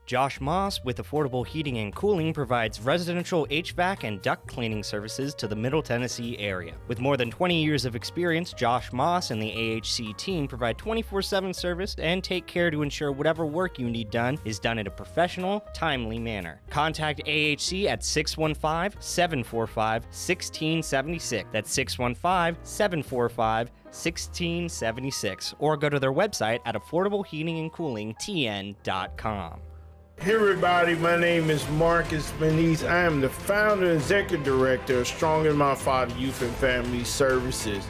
Josh Moss, with affordable heating and cooling, provides residential HVAC and duct cleaning services to the Middle Tennessee area. With more than 20 years of experience, Josh Moss and the AHC team provide 24/7 service and take care to ensure whatever work you need done is done in a professional, timely manner. Contact AHC at 615-745-1676. That's 615-745-1676. Or go to their website at affordableheatingandcoolingtn.com. Hey everybody, my name is Marcus Benitez. I am the founder and executive director of Strong in My Father Youth and Family Services.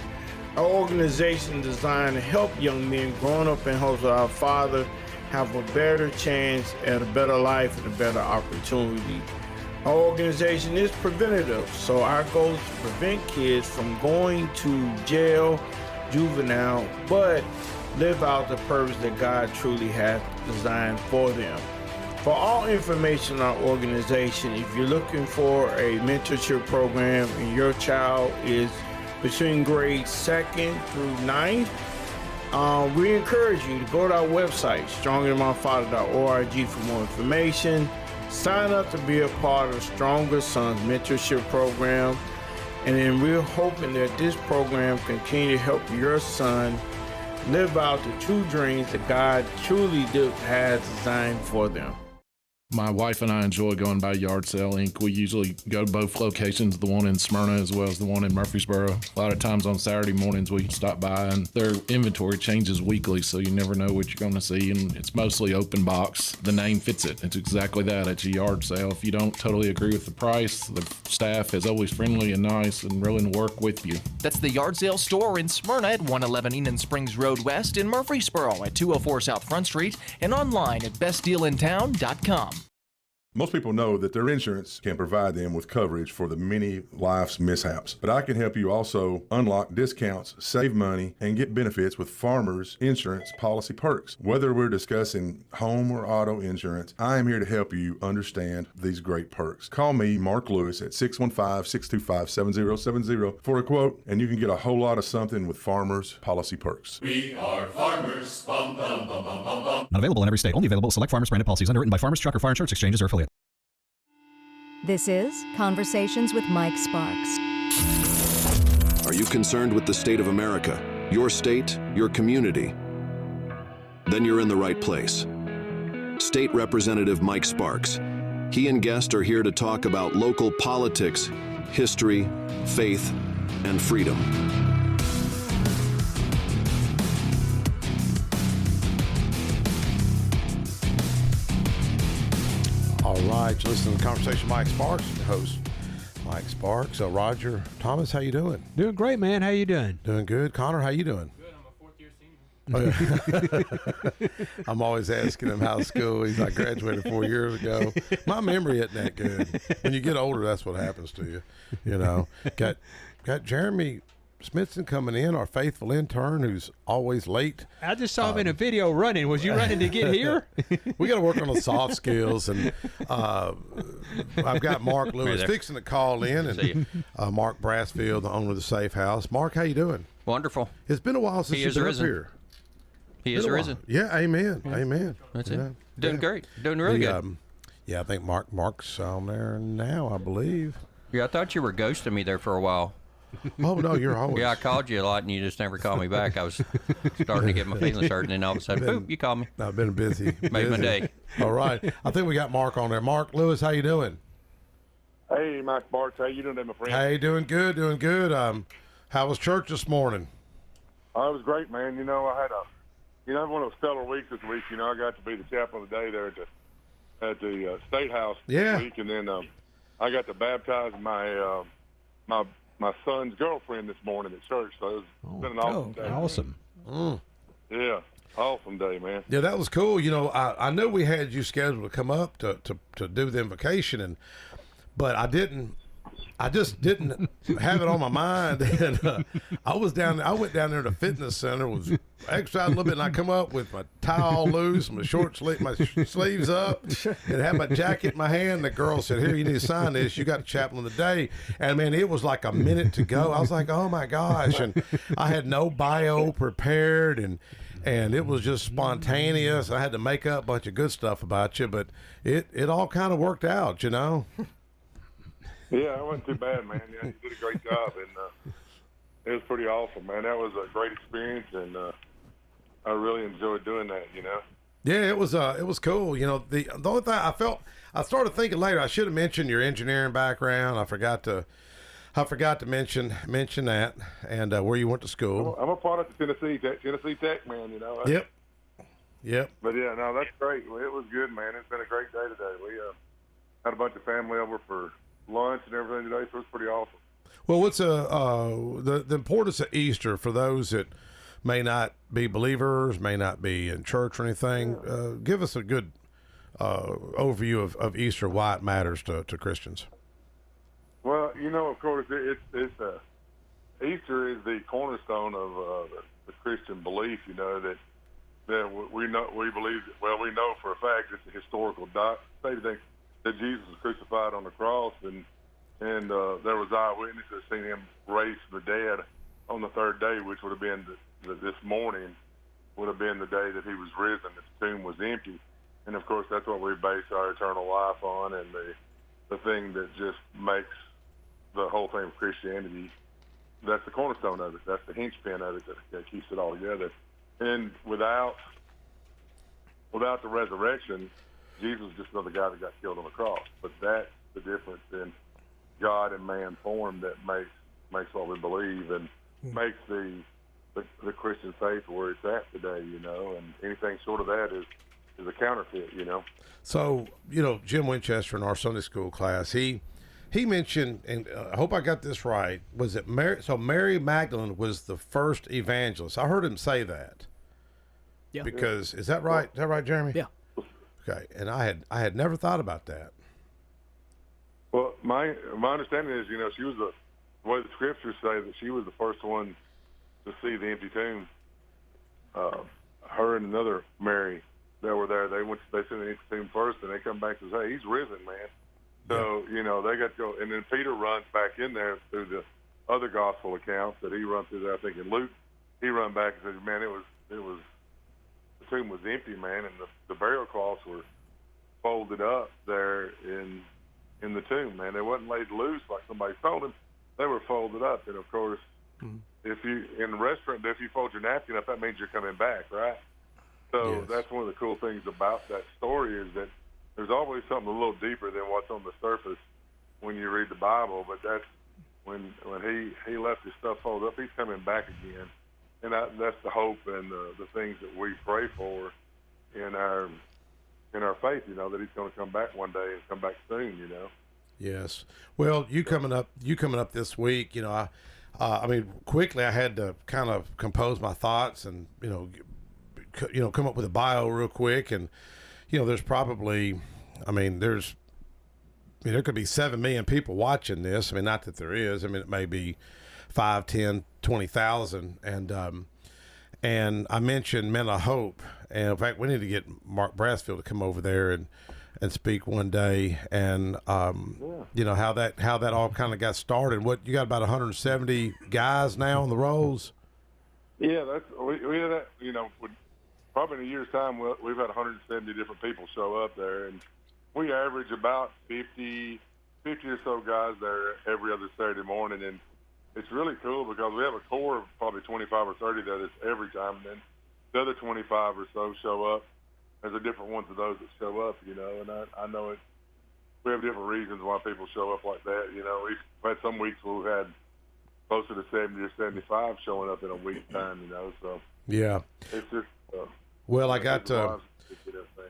Our organization is designed to help young men growing up in homes with our Father have a better chance at a better life and a better opportunity. Our organization is preventative, so our goal is to prevent kids from going to jail, juvenile, but live out the purpose that God truly has designed for them. For all information on our organization, if you're looking for a mentorship program and your child is between grades 2nd through 9th, we encourage you to go to our website, stronginmyfather.org, for more information. Sign up to be a part of Stronger Sons mentorship program. And then we're hoping that this program continue to help your son live out the true dreams that God truly has designed for them. My wife and I enjoy going by Yard Sale Inc. We usually go to both locations, the one in Smyrna as well as the one in Murfreesboro. A lot of times on Saturday mornings we stop by, and their inventory changes weekly, so you never know what you're going to see, and it's mostly open box. The name fits it. It's exactly that. It's a yard sale. If you don't totally agree with the price, the staff is always friendly and nice and willing to work with you. That's the Yard Sale store in Smyrna at 111 Enon Springs Road West, in Murfreesboro at 204 South Front Street, and online at bestdealintown.com. Most people know that their insurance can provide them with coverage for the many life's mishaps. But I can help you also unlock discounts, save money, and get benefits with Farmers Insurance policy perks. Whether we're discussing home or auto insurance, I am here to help you understand these great perks. Call me, Mark Lewis, at 615-625-7070 for a quote, and you can get a whole lot of something with Farmers policy perks. We are farmers. Bum, bum, bum, bum, bum, bum. Not available in every state. Only available select Farmers branded policies underwritten by Farmers Truck or Fire Insurance Exchanges or affiliate. This is Conversations with Mike Sparks. Are you concerned with the state of America, your state, your community? Then you're in the right place. State Representative Mike Sparks. He and guests are here to talk about local politics, history, faith, and freedom. All right, you listen to the Conversation. Mike Sparks, your host, Mike Sparks. Roger Thomas, how you doing? Doing great, man. How you doing? Doing good. Connor, how you doing? Good. I'm a fourth-year senior. I'm always asking him how's school. He's like, graduated 4 years ago. My memory isn't that good. When you get older, that's what happens to you. You know, got Jeremy Smithson coming in, our faithful intern who's always late. I just saw him in a video running. Was you running to get here? We got to work on the soft skills, and I've got Mark Lewis fixing to call in, and Mark Brassfield, the owner of the Safe House. Mark, how you doing? Wonderful. It's been a while since you've been up here. He is risen. Yeah, amen, amen. That's it. Doing great. Doing really good. Yeah, I think Mark's on there now, I believe. Yeah, I thought you were ghosting me there for a while. Oh, no, you're always. Yeah, I called you a lot, and you just never called me back. I was starting to get my feelings hurt, and then all of a sudden, boop, you called me. I've been busy. Made my day. All right. I think we got Mark on there. Mark Lewis, how you doing? Hey, Mike Sparks. How you doing, my friend? Hey, doing good, doing good. How was church this morning? Oh, it was great, man. You know, I had one of those stellar weeks this week. You know, I got to be the chaplain of the day there at the State House this week, and then I got to baptize my son's girlfriend this morning at church. So it's been an awesome day. Awesome. Yeah, awesome day, man. Yeah, that was cool. You know, I know we had you scheduled to come up to do the invocation, but I just didn't have it on my mind. And I went down there to the fitness center, was exercising a little bit, and I come up with my tie all loose, my sleeves up, and had my jacket in my hand. The girl said, "Here, you need to sign this. You got the chaplain of the day." And man, it was like a minute to go. I was like, "Oh my gosh!" And I had no bio prepared, and and it was just spontaneous. I had to make up a bunch of good stuff about you, but it all kind of worked out, you know. Yeah, it wasn't too bad, man. Yeah, you did a great job, and it was pretty awesome, man. That was a great experience, and I really enjoyed doing that, you know. Yeah, it was cool. You know, the only thing I started thinking later, I should have mentioned your engineering background. I forgot to mention that, and where you went to school. I'm a product of Tennessee Tech, man. You know. Yep. But yeah, no, that's great. Well, it was good, man. It's been a great day today. We had a bunch of family over for lunch and everything today, so it was pretty awesome. Well, what's the importance of Easter for those that may not be believers, may not be in church or anything? Give us a good overview of Easter, why it matters to Christians. Well, you know, of course, Easter is the cornerstone of the Christian belief. You know that we know for a fact it's a historical statement that Jesus was crucified on the cross, and there was eyewitnesses seen him raised from the dead on the third day, which would have been this morning would have been the day that he was risen. The tomb was empty, and of course that's what we base our eternal life on, and the thing that just makes the whole thing of Christianity. That's the cornerstone of it. That's the linchpin of it that keeps it all together. And without the resurrection, Jesus is just another guy that got killed on the cross. But that's the difference in God and man form that makes what we believe and makes the Christian faith where it's at today, you know. And anything short of that is a counterfeit, you know. So, you know, Jim Winchester in our Sunday school class, he mentioned, and I hope I got this right, was it Mary? So Mary Magdalene was the first evangelist. I heard him say that. Yeah. Because is that right? Is that right, Jeremy? Yeah. Okay. And I had never thought about that. Well, my understanding is, you know, she was the way the scriptures say that she was the first one to see the empty tomb. Her and another Mary that were there, they seen the empty tomb first, and they come back and say, "He's risen, man." So, you know, they got to go. And then Peter runs back in there through the other gospel accounts that he runs through there. I think in Luke, he run back and says, man, it was the tomb was empty, man, and the burial cloths were folded up there in the tomb, man. They wasn't laid loose like somebody told them. They were folded up. And, of course, if you in the restaurant, if you fold your napkin up, that means you're coming back, right? So that's one of the cool things about that story is that there's always something a little deeper than what's on the surface when you read the Bible. But that's when he left his stuff folded up, he's coming back again, and that's the hope and the things that we pray for in our faith. You know, that he's going to come back one day and come back soon. You know. Yes. Well, you coming up this week. You know, I mean, quickly I had to kind of compose my thoughts and come up with a bio real quick. And you know, there's probably, there could be 7 million people watching this. I mean, not that there is. I mean, it may be 5, 10, 20,000. And I mentioned Men of Hope. And in fact, we need to get Mark Brassfield to come over there and speak one day. And, you know, how that all kind of got started. What, you got about 170 guys now on the rolls? Yeah, we had that, you know, probably in a year's time, we've had 170 different people show up there, and we average about 50 or so guys there every other Saturday morning, and it's really cool because we have a core of probably 25 or 30 there that's every time, and then the other 25 or so show up. There's a different ones of those that show up, you know, and I know we have different reasons why people show up like that, you know. We've had some weeks where we've had closer to 70 or 75 showing up in a week's time, you know, so. Yeah. It's just... well, I got to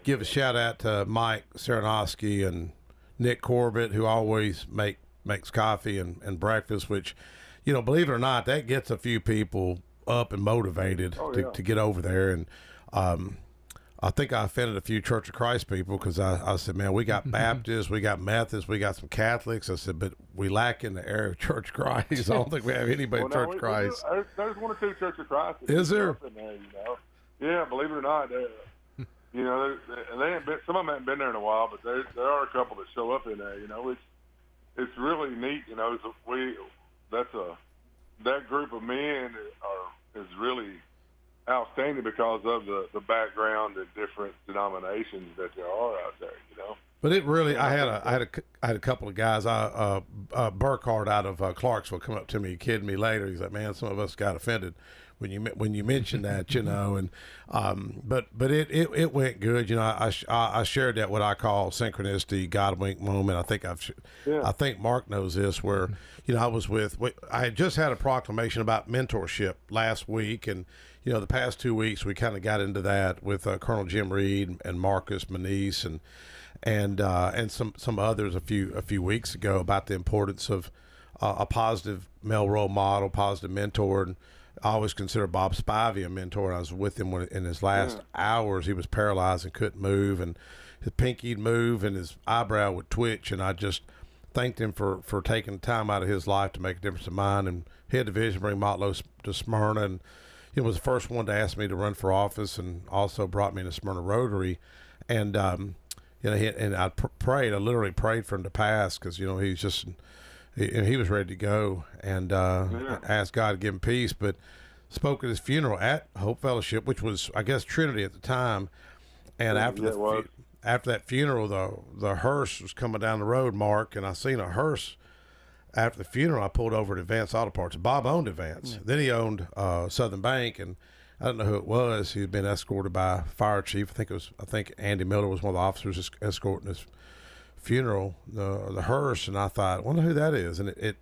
give a shout out to Mike Serenowski and Nick Corbett, who always makes coffee and breakfast, which, you know, believe it or not, that gets a few people up and motivated to get over there. And I think I offended a few Church of Christ people because I said, man, we got Baptists, we got Methodists, we got some Catholics. I said, but we lack in the area of Church of Christ. I don't think we have anybody Church of Christ. There's 1 or 2 Church of Christ. Is there? In there, you know? Yeah, believe it or not, you know, they haven't been, some of them haven't been there in a while, but there are a couple that show up in there. You know, it's really neat. You know, that group of men is really outstanding because of the background and different denominations that there are out there, But it really, I had a couple of guys. Burkhardt out of Clarksville come up to me, kidding me later. He's like, "Man, some of us got offended when you mentioned that, and but it went good. I shared that what I call synchronicity, God wink moment. I think Mark knows this. Where I had just had a proclamation about mentorship last week, and the past 2 weeks we kind of got into that with Colonel Jim Reed and Marcus Manise and some others a few weeks ago about the importance of a positive male role model, positive mentor. And I always consider Bob Spivey a mentor. And I was with him in his last hours. He was paralyzed and couldn't move, and his pinky'd move and his eyebrow would twitch. And I just thanked him for taking time out of his life to make a difference in mine. And he had the vision to bring Motlow to Smyrna, and he was the first one to ask me to run for office, and also brought me into Smyrna Rotary. And and I prayed. I literally prayed for him to pass because he was ready to go, and asked God to give him peace. But spoke at his funeral at Hope Fellowship, which was, I guess, Trinity at the time. And after that funeral, the hearse was coming down the road, Mark, and I seen a hearse. After the funeral, I pulled over at Advance Auto Parts. Bob owned Advance. Then he owned Southern Bank, and I don't know who it was. He had been escorted by a fire chief. I think Andy Miller was one of the officers escorting his funeral, the hearse. And I thought, I wonder who that is. And it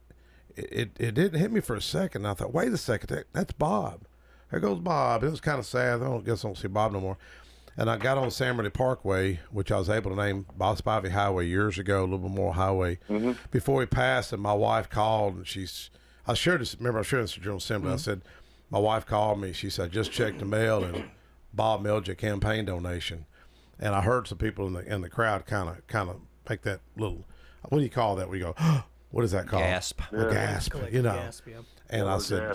didn't hit me for a second. And I thought, wait a second, that's Bob. There goes Bob. It was kind of sad. I guess I don't see Bob no more. And I got on Samarity Parkway, which I was able to name Bob Spivey Highway years ago, a little bit more highway. Before he passed, and my wife called, and I shared this at the General Assembly. I said, my wife called me. She said, I just checked the mail, and Bob mailed you a campaign donation. And I heard some people in the crowd kind of make that little, what do you call that? We go, oh, what is that called? Gasp. Gasp. Gasp, yeah. And I said,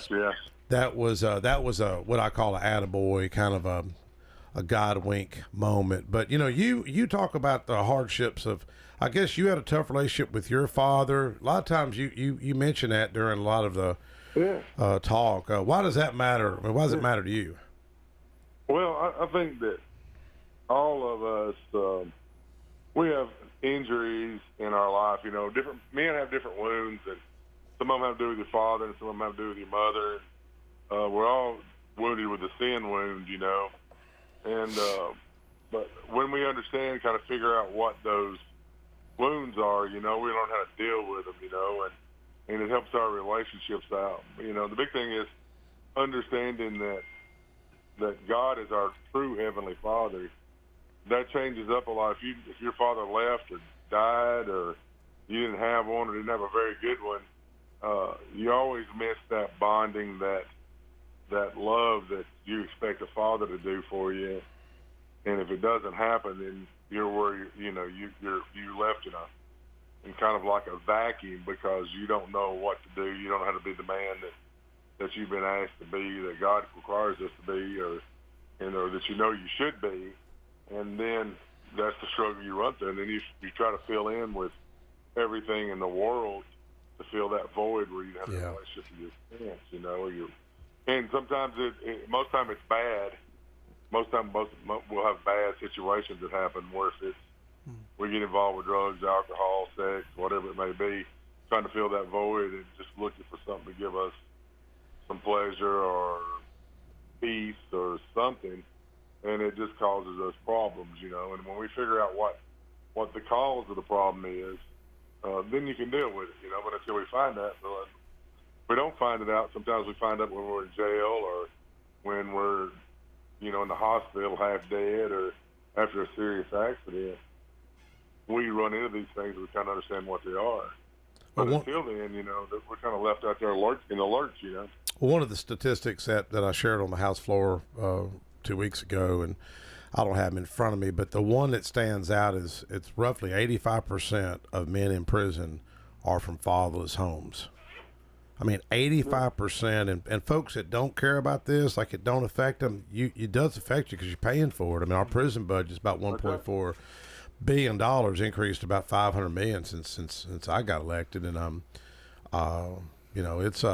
that was what I call an attaboy, kind of a God wink moment. But you talk about the hardships of, I guess you had a tough relationship with your father. A lot of times you mention that during a lot of the talk. Why does that matter? I mean, why does it matter to you? Well, I think that all of us, we have injuries in our life. Different men have different wounds, and some of them have to do with your father, and some of them have to do with your mother. We're all wounded with a sin wound, And but when we understand, kind of figure out what those wounds are, we learn how to deal with them, and it helps our relationships out. The big thing is understanding that God is our true Heavenly Father. That changes up a lot. If your father left or died, or you didn't have one or didn't have a very good one, you always miss that bonding, that love that you expect a father to do for you. And if it doesn't happen, then you're where you're left in kind of like a vacuum, because you don't know what to do. You don't know how to be the man that you've been asked to be, that God requires us to be, or that you should be. And then that's the struggle you run through. And then you try to fill in with everything in the world to fill that void where you have a relationship with your parents, and sometimes most time it's bad. Most we'll have bad situations that happen where if we get involved with drugs, alcohol, sex, whatever it may be, trying to fill that void and just looking for something to give us some pleasure or peace or something, and it just causes us problems, And when we figure out what the cause of the problem is, then you can deal with it, But until we find that, we don't find it out. Sometimes we find out when we're in jail or when we're, in the hospital half dead or after a serious accident. We run into these things and we kind of understand what they are. But until then, we're kind of left out there in the lurch, Well, one of the statistics that I shared on the House floor 2 weeks ago, and I don't have them in front of me, but the one that stands out is it's roughly 85% of men in prison are from fatherless homes. I mean, 85%, and folks that don't care about this, like it don't affect them, it does affect you because you're paying for it. I mean, our prison budget is about $1.4 billion, increased about $500 million since I got elected, and it's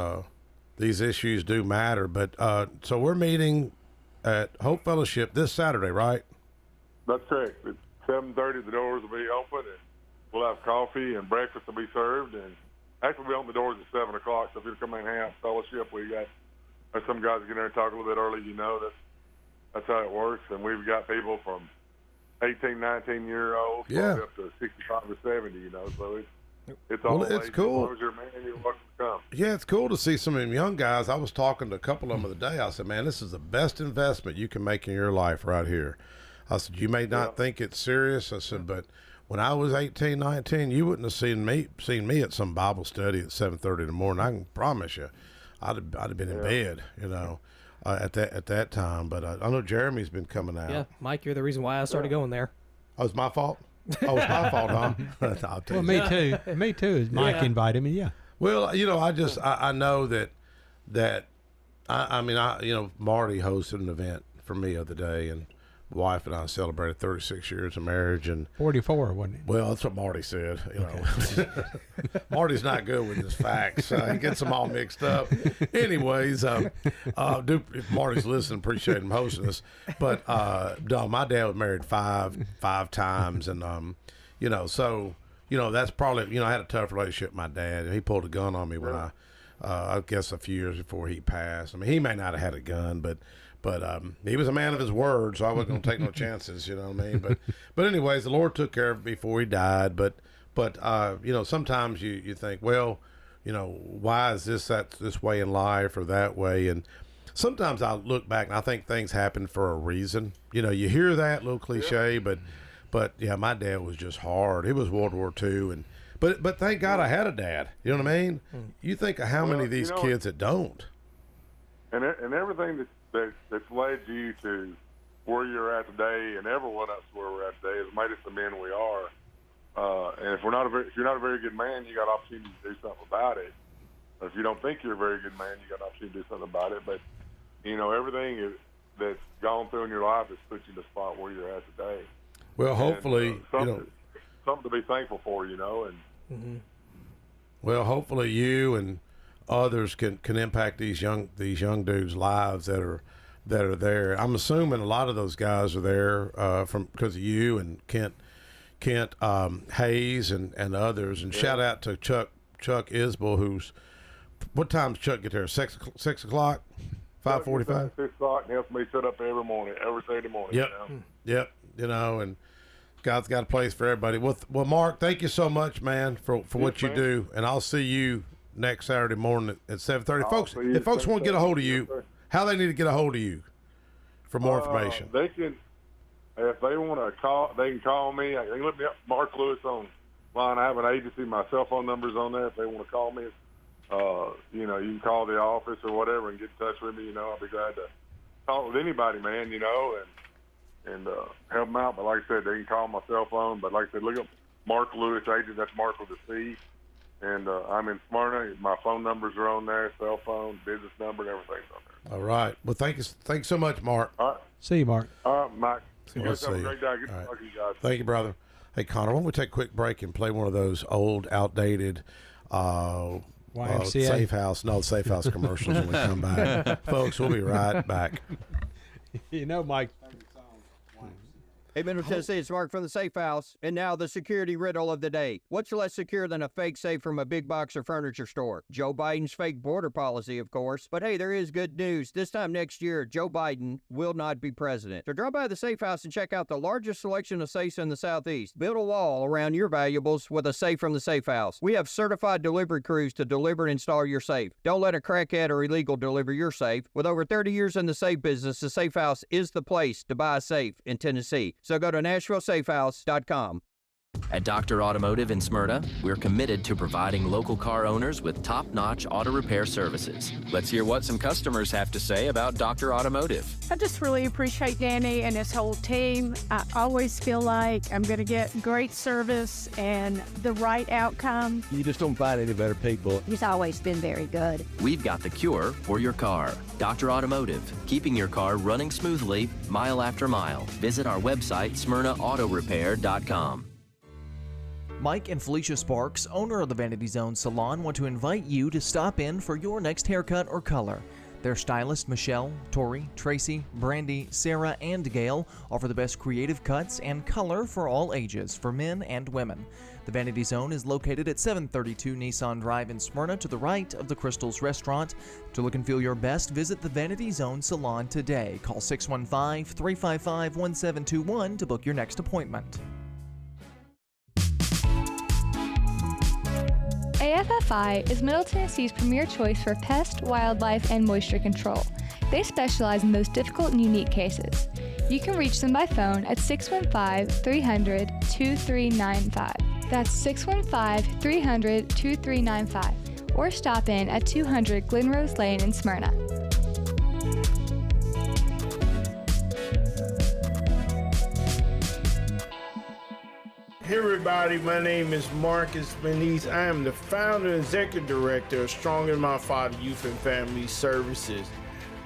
these issues do matter. But so we're meeting at Hope Fellowship this Saturday, right? That's correct. At 7:30, the doors will be open, and we'll have coffee and breakfast will be served. And actually, we open the doors at 7 o'clock. So if you come in and hang out fellowship, there's some guys that get in there and talk a little bit early. That's how it works. And we've got people from 18, 19-year-olds up to 65 or 70. So it's all. Well, it's cool. As long as you're a man, you're welcome to come. Yeah, it's cool to see some of them young guys. I was talking to a couple of them the other day. I said, man, this is the best investment you can make in your life right here. I said, you may not think it's serious. I said, but when I was 18, 19, you wouldn't have seen me at some Bible study at 7:30 in the morning. I can promise you, I'd have been in bed, at that time. But I know Jeremy's been coming out. Yeah, Mike, you're the reason why I started going there. Oh, it's my fault? Oh, it's my fault, huh? Well, me too. Me too. Mike invited me, yeah. Well, I know that Marty hosted an event for me the other day, and wife and I celebrated 36 years of marriage, and 44, wasn't it? Well, that's what Marty said. Marty's not good with his facts. He gets them all mixed up. Anyways, if Marty's listening, appreciate him hosting us. But my dad was married five times, and so that's probably I had a tough relationship with my dad, and he pulled a gun on me when I guess a few years before he passed. I mean, he may not have had a gun, but he was a man of his word, so I wasn't going to take no chances, you know what I mean? But anyways, the Lord took care of it before he died. But sometimes you think, well, why is this way in life or that way? And sometimes I look back and I think things happen for a reason. You hear that little cliche, but yeah, my dad was just hard. It was World War II, but thank God I had a dad. You know what I mean? You think of how many of these kids that don't. And everything that's led you to where you're at today, and everyone else where we're at today, has made us the men we are. And if you're not a very good man, you got opportunity to do something about it. Or if you don't think you're a very good man, you got opportunity to do something about it. But everything that's gone through in your life has put you in the spot where you're at today. Well, hopefully, something to be thankful for, and. Well, hopefully you and others can impact these young dudes' lives that are there. I'm assuming a lot of those guys are there because of you and Kent Hayes and others. And shout out to Chuck Isbell, what time does Chuck get there? 6 o'clock? 5:45? 6 o'clock, and helps me set up every Saturday morning. Yep. And God's got a place for everybody. Well, Mark, thank you so much, man, for what you do, and I'll see you next Saturday morning at 7:30. Folks, if folks want to get a hold of you, how they need to get a hold of you for more information? They can, if they want to call, they can call me. They can look me up, Mark Lewis, on line. I have an agency. My cell phone number's on there. If they want to call me, you can call the office or whatever and get in touch with me. I'll be glad to talk with anybody, man. And help them out. But like I said, they can call my cell phone. But like I said, look up Mark Lewis Agent. That's Mark with a C. And I'm in Smyrna. My phone numbers are on there, cell phone, business number, and everything's on there. All right. Well, thank you so much, Mark. All right. See you, Mark. All right, Mike. You guys See have a you. great day. Good to All right. talk to you guys. Thank you, brother. Hey, Connor, why don't we take a quick break and play one of those old, outdated YMCA? Safe House commercials when we come back. Folks, we'll be right back. Mike. Hey, Middle Tennessee, it's Mark from the Safe House. And now the security riddle of the day. What's less secure than a fake safe from a big box or furniture store? Joe Biden's fake border policy, of course. But hey, there is good news. This time next year, Joe Biden will not be president. So drop by the Safe House and check out the largest selection of safes in the Southeast. Build a wall around your valuables with a safe from the Safe House. We have certified delivery crews to deliver and install your safe. Don't let a crackhead or illegal deliver your safe. With over 30 years in the safe business, the Safe House is the place to buy a safe in Tennessee. So go to NashvilleSafeHouse.com. At Dr. Automotive in Smyrna, we're committed to providing local car owners with top-notch auto repair services. Let's hear what some customers have to say about Dr. Automotive. I just really appreciate Danny and his whole team. I always feel like I'm going to get great service and the right outcome. You just don't find any better people. He's always been very good. We've got the cure for your car. Dr. Automotive, keeping your car running smoothly, mile after mile. Visit our website, SmyrnaAutoRepair.com. Mike and Felicia Sparks, owner of the Vanity Zone Salon, want to invite you to stop in for your next haircut or color. Their stylists Michelle, Tori, Tracy, Brandy, Sarah, and Gail offer the best creative cuts and color for all ages, for men and women. The Vanity Zone is located at 732 Nissan Drive in Smyrna, to the right of the Crystals Restaurant. To look and feel your best, visit the Vanity Zone Salon today. Call 615-355-1721 to book your next appointment. AFFI is Middle Tennessee's premier choice for pest, wildlife, and moisture control. They specialize in those difficult and unique cases. You can reach them by phone at 615-300-2395. That's 615-300-2395. Or stop in at 200 Glenrose Lane in Smyrna. Hey everybody, my name is Marcus Benice. I am the founder and executive director of Strong in My Father Youth and Family Services.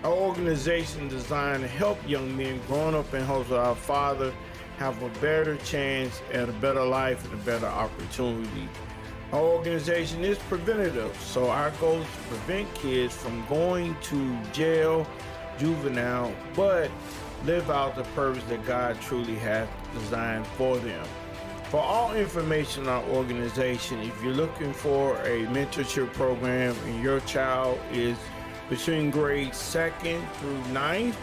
Our organization is designed to help young men growing up in homes with our Father have a better chance at a better life and a better opportunity. Our organization is preventative, so our goal is to prevent kids from going to jail, juvenile, but live out the purpose that God truly has designed for them. For all information on our organization, if you're looking for a mentorship program and your child is between grades 2nd through 9th,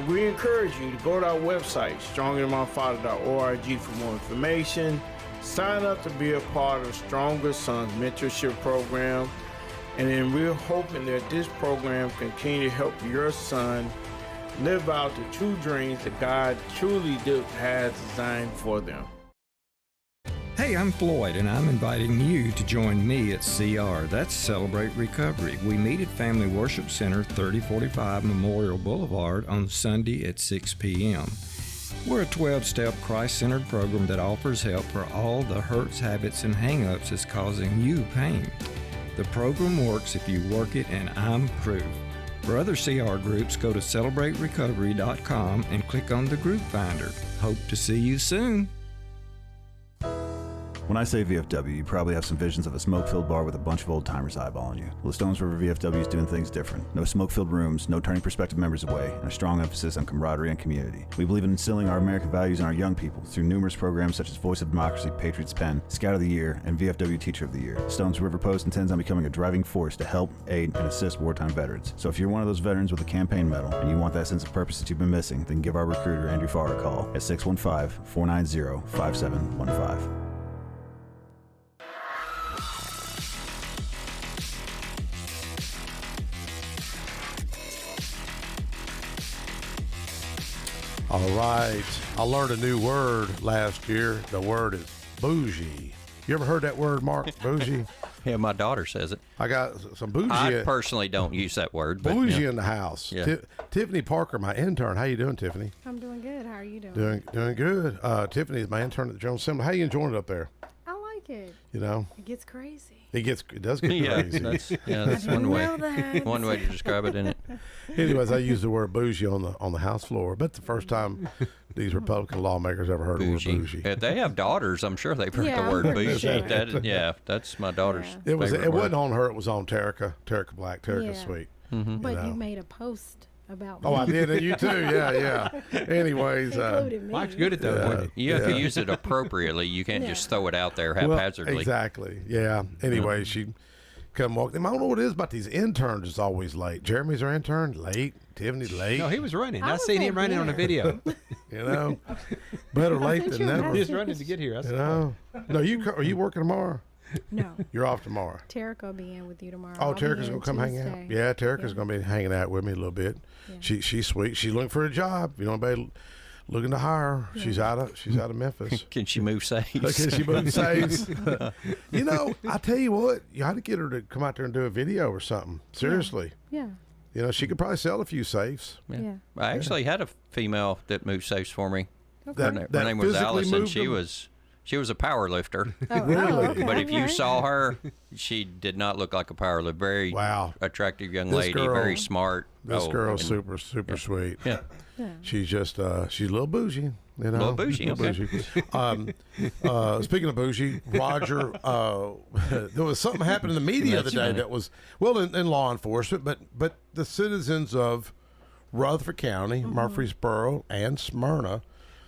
we encourage you to go to our website, stronginmyfather.org, for more information. Sign up to be a part of Stronger Sons Mentorship Program. And then we're hoping that this program continue to help your son live out the true dreams that God truly has designed for them. Hey, I'm Floyd, and I'm inviting you to join me at CR. That's Celebrate Recovery. We meet at Family Worship Center, 3045 Memorial Boulevard, on Sunday at 6 p.m. We're a 12-step Christ-centered program that offers help for all the hurts, habits, and hang-ups that's causing you pain. The program works if you work it, and I'm proof. For other CR groups, go to celebraterecovery.com and click on the group finder. Hope to see you soon. When I say VFW, you probably have some visions of a smoke-filled bar with a bunch of old-timers eyeballing you. Well, the Stones River VFW is doing things different. No smoke-filled rooms, no turning prospective members away, and a strong emphasis on camaraderie and community. We believe in instilling our American values in our young people through numerous programs such as Voice of Democracy, Patriots Pen, Scout of the Year, and VFW Teacher of the Year. Stones River Post intends on becoming a driving force to help, aid, and assist wartime veterans. So if you're one of those veterans with a campaign medal and you want that sense of purpose that you've been missing, then give our recruiter, Andrew Farr, a call at 615-490-5715. All right. I learned a new word last year. The word is bougie. You ever heard that word, Mark? Bougie? Yeah, my daughter says it. I got some bougie. I personally don't use that word. But, bougie in the house. Yeah. Tiffany Parker, my intern. How you doing, Tiffany? I'm doing good. How are you doing? Doing good. Tiffany is my intern at the General Assembly. How you enjoying it up there? I like it. You know? It gets crazy. It does get crazy. That's one way. One way to describe it, isn't it? Anyways, I used the word bougie on the House floor. But the first time these Republican lawmakers ever heard the word bougie. If they have daughters, I'm sure they've heard the word bougie. Sure. That's my daughter's. It favorite word. wasn't on her. It was on Terica Black, Terica Sweet. Mm-hmm. But you made a post about me. Oh, I did, and you too. Yeah. Anyways, Mike's good at that. You have to use it appropriately. You can't just throw it out there haphazardly. Well, exactly. Yeah. Anyway, she come walk. I don't know what it is about these interns. Is always late. Jeremy's our intern. Late. Tiffany's late. No, he was running. I seen him running on a video. You know, better late than never. He's running to get here. No, are you working tomorrow? No. You're off tomorrow. Terica will be in with you tomorrow. Oh, Terica's going to come hang out. Yeah, Terica's going to be hanging out with me a little bit. Yeah. She's sweet. She's looking for a job. You know, anybody looking to hire her. Yeah. She's out of Memphis. Can she move safes? Can she move safes? You know, I tell you what, you ought to get her to come out there and do a video or something. Seriously. Yeah. You know, she could probably sell a few safes. Yeah. I actually had a female that moved safes for me. Okay. Her name was Alice, and she was a power lifter. Really? Okay. But if you saw her, she did not look like a power lifter. Very attractive young lady, very smart. This girl's super sweet. Yeah. She's just she's a little bougie. You know, Little bougie, okay. Speaking of bougie, Roger, there was something happened in the media the day that was, well, in law enforcement, but the citizens of Rutherford County, Murfreesboro, and Smyrna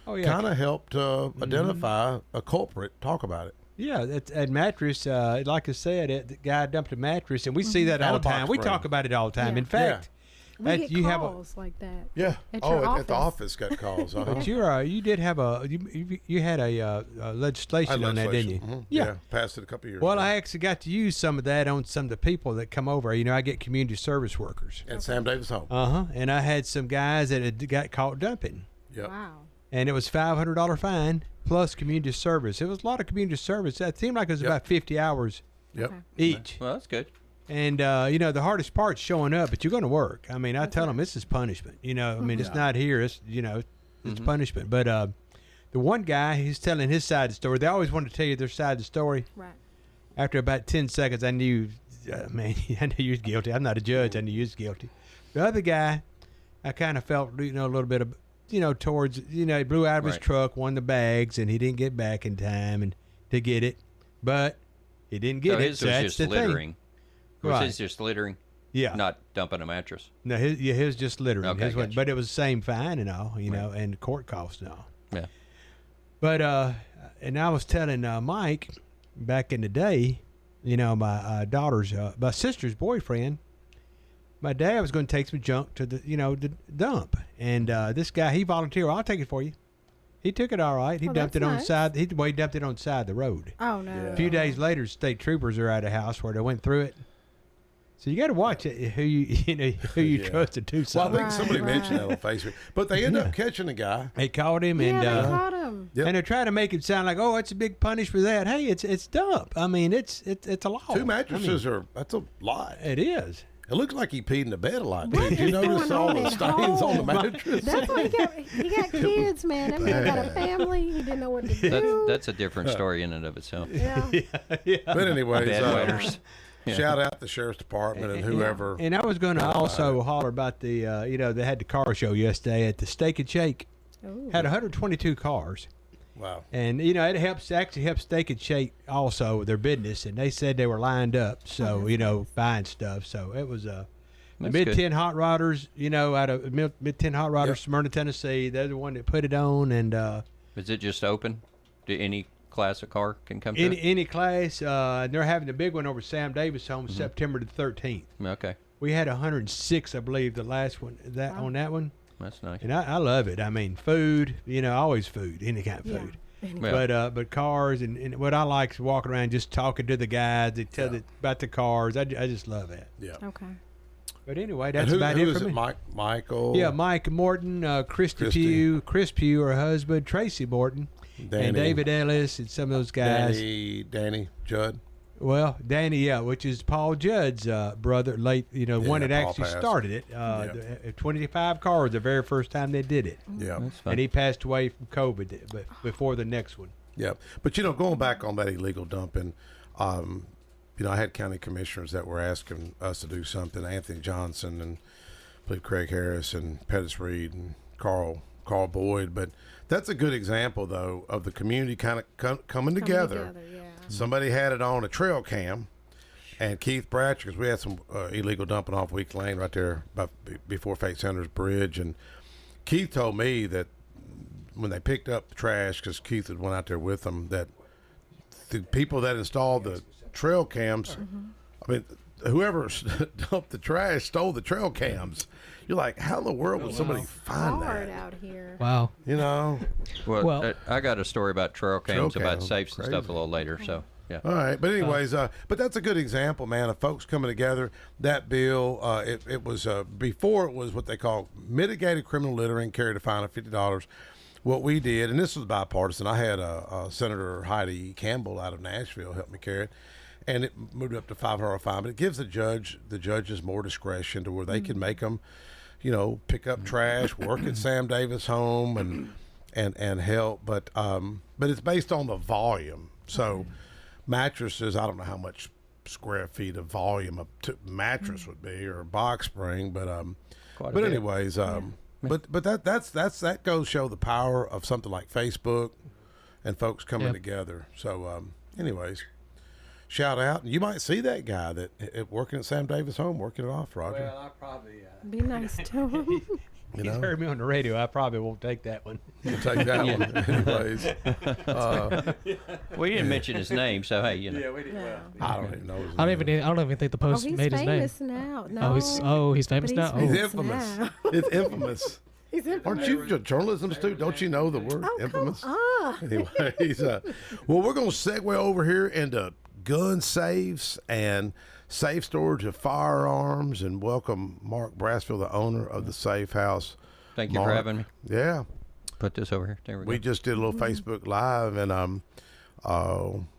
kind of helped identify a culprit. Talk about it. Yeah, at mattress, like I said, the guy dumped a mattress, and we see that all the time. We talk about it all the time. Yeah. In fact, we get you calls like that. Yeah. At At the office got calls. But you did have you had a legislation on that, didn't you? Mm-hmm. Yeah, passed it a couple years Well, ago. I actually got to use some of that on some of the people that come over. You know, I get community service workers. At Sam Davis home. And I had some guys that had got caught dumping. Yep. Wow. And it was $500 fine plus community service. It was a lot of community service. It seemed like it was about 50 hours each. Well, that's good. And, the hardest part's showing up, but you're going to work. I mean, I tell them this is punishment. You know, I mean, it's not here. It's, it's punishment. But the one guy, he's telling his side of the story. They always want to tell you their side of the story. Right. After about 10 seconds, I knew, man, I knew you was guilty. I'm not a judge. I knew you was guilty. The other guy, I kind of felt, a little bit of, towards, he blew out of his truck, won the bags, and he didn't get back in time and to get it. But he didn't get it. His was just littering. Was his just littering? Yeah. Not dumping a mattress? No, his was just littering. Okay, His but it was the same fine and all, and court costs and all. Yeah. But, and I was telling Mike back in the day, my sister's boyfriend, my dad was going to take some junk to the dump. And this guy, he volunteered. I'll take it for you. He took it all right. He dumped it on the side. He dumped it on the side of the road. Oh, no. A few days later, state troopers are at a house where they went through it. So you got to watch it, who you trust to do something. Well, I think somebody mentioned that on Facebook, but they ended up catching the guy. They caught him, Yeah, and they caught him. Yep. and they try to make it sound like, it's a big punish for that. Hey, it's dump. I mean, it's a law. 2 mattresses that's a lot. It is. It looks like he peed in the bed a lot. What Did you is notice going all on the at stains on the home? mattress? That's why he got kids, man. That man got a family. He didn't know what to do. That's a different story in and of itself. Yeah. But anyways, Bedwetters. shout out the sheriff's department and whoever. And I was going to also holler about the, they had the car show yesterday at the Steak and Shake. Ooh. Had 122 cars. Wow. And, it actually helps Steak and Shake also with their business. And they said they were lined up, so, buying stuff. So it was the Mid-10 Hot Rodders, out of Mid-10 Hot Rodders, Smyrna, Tennessee. They're the one that put it on. And is it just open? Do any class of car can come to it? Any class. They're having the big one over Sam Davis home September the 13th. Okay. We had 106, I believe, the last one on that one. That's nice. And I love it. I mean, food, always food, any kind of food. Yeah. But cars and what I like is walking around just talking to the guys. They tell about the cars. I just love that. Yeah. Okay. But anyway, that's who, about who it is for it? me. Michael. Yeah, Mike Morton, Christy Pugh, Chris Pugh, her husband, Tracy Morton, Danny, and David Ellis, and some of those guys. Danny Judd. Well, Danny, which is Paul Judd's brother, late, one that Paul actually passed. started it. 25 cars the very first time they did it. Yeah. And he passed away from COVID but before the next one. Yeah. But, going back on that illegal dumping, I had county commissioners that were asking us to do something. Anthony Johnson and I believe Craig Harris and Pettis Reed and Carl Boyd. But that's a good example, though, of the community kind of coming together. Somebody had it on a trail cam, and Keith Bratcher, because we had some illegal dumping off Week Lane right there before Fate Center's Bridge. And Keith told me that when they picked up the trash, because Keith had went out there with them, that the people that installed the trail cams, I mean, whoever dumped the trash stole the trail cams. You're like, how in the world would somebody find Hard that? out here. Wow. Well, I got a story about trail cams, about safes and stuff a little later. So, yeah. All right. But anyways, but that's a good example, man, of folks coming together. That bill, it was, before it was what they call mitigated criminal littering, carried a fine of $50. What we did, and this was bipartisan, I had Senator Heidi Campbell out of Nashville help me carry it, and it moved up to $500 fine. But it gives the judges more discretion to where they can make them, pick up trash, work at Sam Davis home, and help. But it's based on the volume. So mattresses, I don't know how much square feet of volume a mattress would be, or a box spring, but anyways. But that goes show the power of something like Facebook and folks coming together. So, anyways, shout out, and you might see that guy that working at Sam Davis' home, working it off, Roger. Well, I probably be nice to him. He's heard me on the radio. I probably won't take that one. You'll take that one, anyways. We didn't mention his name, so hey, you know. Yeah, we didn't. Yeah. I don't even know his I name. don't even think the post he's made his name. famous now. No. He's famous But now. he's He's famous infamous. now. It's infamous. He's infamous. Aren't you a journalism student? Don't you know the word infamous? Come on. Anyways, well, we're going to segue over here into gun safes and safe storage of firearms, and welcome Mark Brassfield, the owner of the Safe House. Thank you for having me. Yeah. Put this over here. There we go. We just did a little Facebook Live, and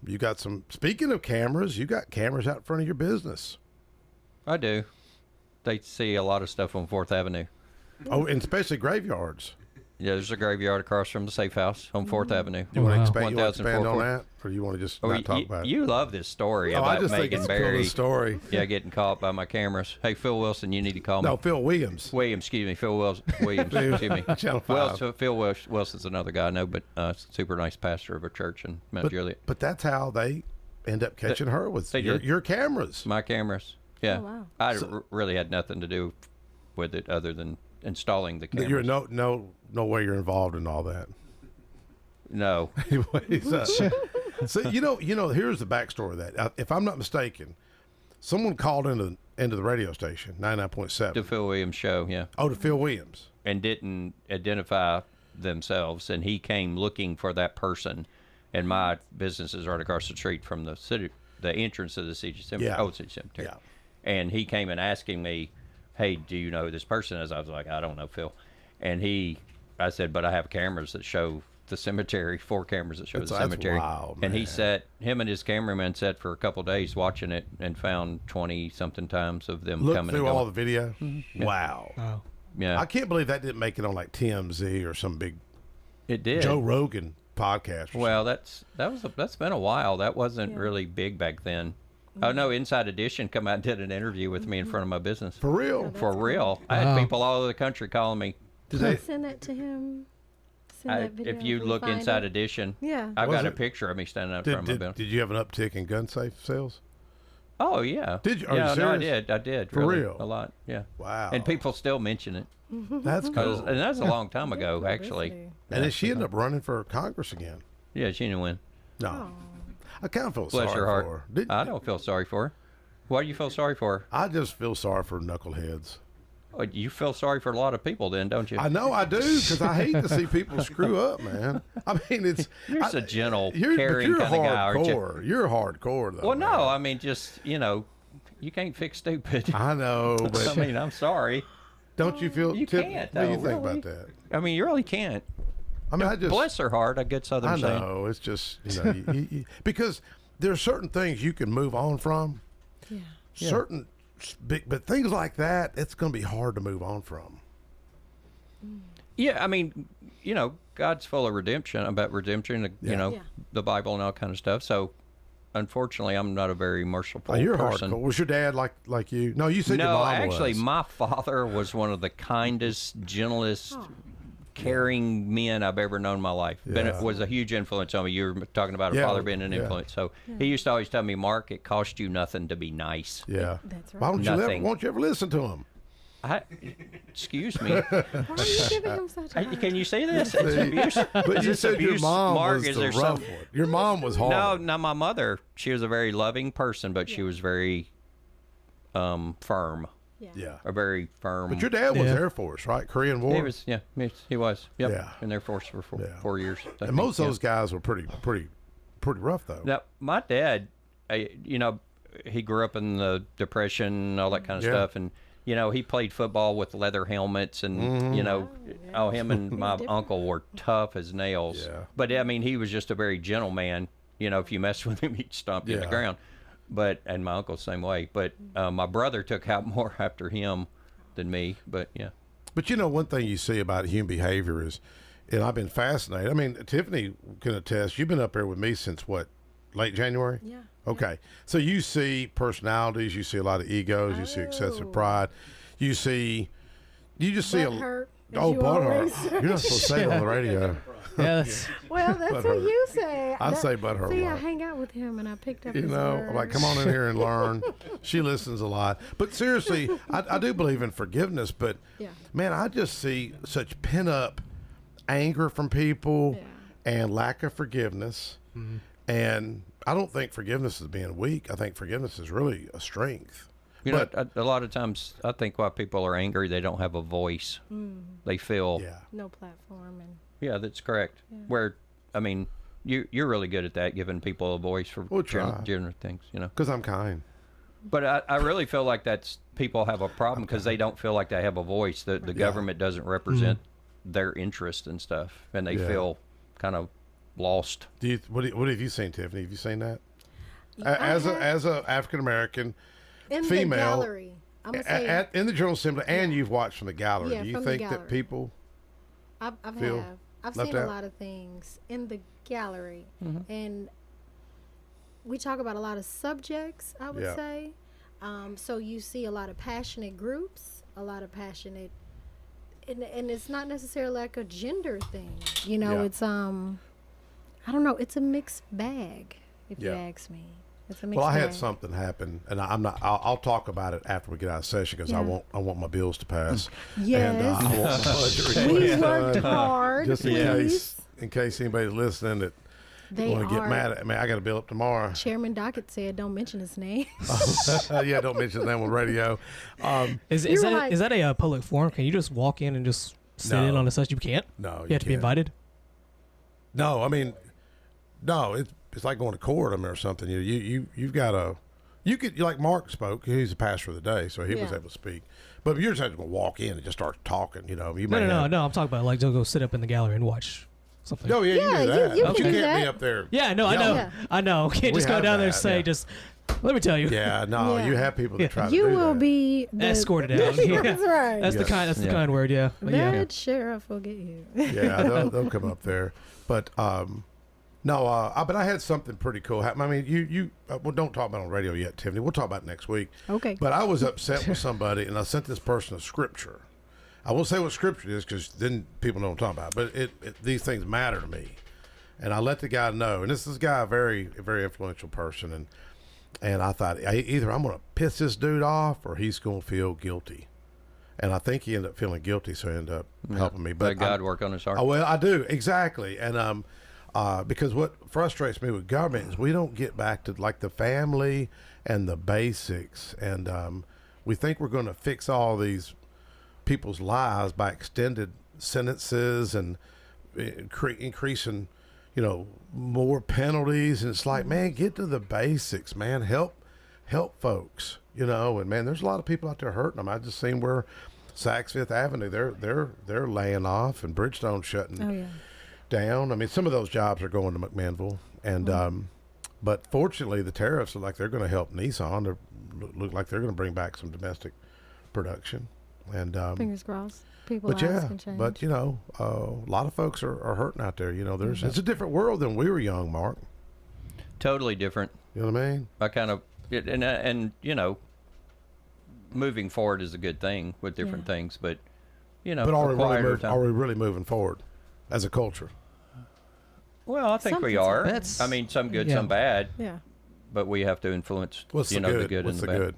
you got some. Speaking of cameras, you got cameras out front of your business. I do. They see a lot of stuff on 4th Avenue. Oh, and especially graveyards. Yeah, there's a graveyard across from the Safe House on 4th Avenue. You want to expand on that, or you want to just not talk about it? You love this story I about just think Megan it's Barry. a cool story. Yeah, getting caught by my cameras. Hey, Phil Wilson, you need to call me. No, Phil Williams. Excuse me, Phil Williams. Excuse me. Channel 5. Well, so Phil Wilson's another guy I know, but super nice pastor of a church in Mount Juliet. But that's how they end up catching her with your cameras. My cameras. Yeah. Oh, wow. I really had nothing to do with it other than installing the cameras. You're no way you're involved in all that. No. Anyways, so you know, here's the backstory of that. If I'm not mistaken, someone called into the radio station 99.7 to Phil Williams' show. Yeah. Oh, to Phil Williams, and didn't identify themselves, and he came looking for that person. And my business is right across the street from the city, the entrance of the city cemetery. Old City Cemetery. Yeah. And he came and asking me, "Hey, do you know who this person is?" I was like, "I don't know, Phil." And I said, "But I have cameras that show the cemetery, 4 cameras that show the cemetery." Wild, and man. him and his cameraman sat for a couple of days watching it and found 20-something times of them look coming through and going. all the video. Yeah. Wow. Wow. Yeah. I can't believe that didn't make it on like TMZ or some big. It did. Joe Rogan podcast. Well, that's been a while. That wasn't really big back then. Oh no, Inside Edition come out and did an interview with me in front of my business. For real? For real. I had people all over the country calling me. Send it to him. Send that video if you and look find Inside it. Edition, Yeah. I've got a picture of me standing up in front of my building. Did you have an uptick in gun safe sales? Oh yeah. Did you? Are Yeah, you no, I serious? did. I did. For really, real? A lot. Yeah. Wow. And people still mention it. That's cool. And that's a long time ago, actually. And then she ended up running for Congress again. Yeah, she didn't win. No. I kind of feel Bless sorry her heart. for her. I don't feel sorry for her. Why do you feel sorry for her? I just feel sorry for knuckleheads. Oh, you feel sorry for a lot of people then, don't you? I know I do, because I hate to see people screw up, man. I mean, You're a gentle, but caring you're kind of guy, aren't you? hardcore. You're hardcore, though. Well, no, I mean, just, you can't fix stupid. I know, but I mean, I'm sorry. Don't you feel? You can't, What do you though, think really. about that? I mean, you really can't. I mean, I just bless her heart. I get Southern I saying. know it's just because there are certain things you can move on from. Yeah. Certain big, but things like that, it's going to be hard to move on from. Yeah, I mean, God's full of redemption, about redemption, the Bible and all kind of stuff. So, unfortunately, I'm not a very merciful You're person. hardcore. Was your dad like you? No, you said your mom actually, was. my father was one of the kindest, gentlest, caring men I've ever known in my life. Yeah. Was a huge influence on me. You were talking about a father being an influence. So he used to always tell me, "Mark, it costs you nothing to be nice." Yeah, that's right. Why don't you ever listen to him? Excuse me. Why are you giving him such a hard Can you see this? See, It's abuse. but Is you this said abuse? your mom Mark, was is the there rough some- one. Your mom was hard. No, my mother. She was a very loving person, but she was very firm. Yeah. A very firm. But your dad was Air Force, right? Korean War. He was. Yeah, he was. Yep. Yeah. In Air Force for 4 years. I And think, most of those guys were pretty rough, though. Now, my dad, he grew up in the Depression, all that kind of Yeah. stuff, and he played football with leather helmets, and him and my uncle were tough as nails. Yeah. But I mean, he was just a very gentle man. If you messed with him, he'd stomp you in the Yeah. ground. And my uncle the same way. But my brother took out more after him than me. But yeah. But one thing you see about human behavior is, and I've been fascinated. I mean, Tiffany can attest. You've been up there with me since what, late January? Yeah. Okay. So you see personalities. You see a lot of egos. You see excessive pride. You just see butt hurt. Oh, you butthurt. always You're not supposed to say it on the radio. Yes. Well, that's what Butthurt. you say. I'd say butthurt. See, a I lot. hang out with him, and I picked up You his know, word. I'm like, come on in here and learn. She listens a lot. But seriously, I do believe in forgiveness, but Yeah. man, I just see such pent up anger from people and lack of forgiveness. Mhm. And I don't think forgiveness is being weak. I think forgiveness is really a strength. You know, a lot of times I think why people are angry, they don't have a voice. They feel, no platform, and yeah, that's correct. Where, I mean, you're really good at that, giving people a voice for general things, you know. Because I'm kind. But I really feel like that's people have a problem because they don't feel like they have a voice. The government doesn't represent their interest and stuff, and they feel kind of lost. What have you seen, Tiffany? Have you seen that? I As have. a African American in female the gallery. I'm gonna say in the General Assembly, and you've watched from the gallery. Yeah, Do you from the think that gallery. people I've feel I've left seen a out? lot of things in the gallery, Mhm. and we talk about a lot of subjects. I would Yeah. say, so you see a lot of passionate groups, a lot of passionate, and it's not necessarily like a gender thing. You know, Yeah. it's I don't know. It's a mixed bag, if you Yeah. ask me. It's a mixed Well, I bag. had something happen, and I'm not. I'll talk about it after we get out of session because Yeah. I want my bills to pass. Yes. And I want my budget We request worked done, hard, just please. in case anybody's listening that They want to get are. mad at me. I got a bill up tomorrow. Chairman Dockett said, "Don't mention his name." Yeah, don't mention his name on radio. Is You're that right. is that a public forum? Can you just walk in and just sit in No. on a session? You can't. No, you have to be can't. invited. No, I mean, no. It's like going to court, I mean, or something. You've got to. You could, like Mark spoke. He's the pastor of the day, so he was Yeah. able to speak. But you're just going to walk in and just start talking. You know, you may No. have- I'm talking about like just go sit up in the gallery and watch something. Oh yeah, you Yeah, do that. you But can you do can't be that. up there. Yeah, no, I know. yelling. I know. Can't We just go have down there and that, say yeah. just. Let me tell you. Yeah, no, Yeah. you have people that Yeah. try to You do will that. be the, Escorted out. Yeah. That's right. That's Yes. the kind word. Yeah. But yeah. That sheriff will get you. Yeah, they'll come up there. But but I had something pretty cool happen. I mean, you well, don't talk about it on radio yet, Tiffany. We'll talk about it next week. Okay. But I was upset with somebody, and I sent this person a scripture. I won't say what scripture it is because then people know what I'm talking about. But these things matter to me, and I let the guy know. And this is a guy, a very influential person, and I thought either I'm going to piss this dude off or he's going to feel guilty. And I think he ended up feeling guilty, so he ended up helping me. But Let God work on his heart. Oh, well, I do exactly, and because what frustrates me with government is we don't get back to like the family and the basics, and we think we're going to fix all these people's lives by extended sentences and increasing, more penalties. And it's like, man, get to the basics, man. Help folks, And man, there's a lot of people out there hurting them. I just seen where Saks Fifth Avenue, they're laying off, and Bridgestone shutting Oh yeah. down. I mean, some of those jobs are going to McMinnville, and but fortunately, the tariffs look like they're going to help Nissan. They look like they're going to bring back some domestic production, and Fingers crossed. People but lives yeah, can change. but a lot of folks are hurting out there. There's it's a different world than we were young, Mark. Totally different. You know what I mean? I kind of and moving forward is a good thing with different things, but But are required we really moving forward as a culture? Well, I think we Something's are. happening. I mean, some good, Yeah. some bad. Yeah. But we have to influence, What's the the good? good What's and the the bad. good?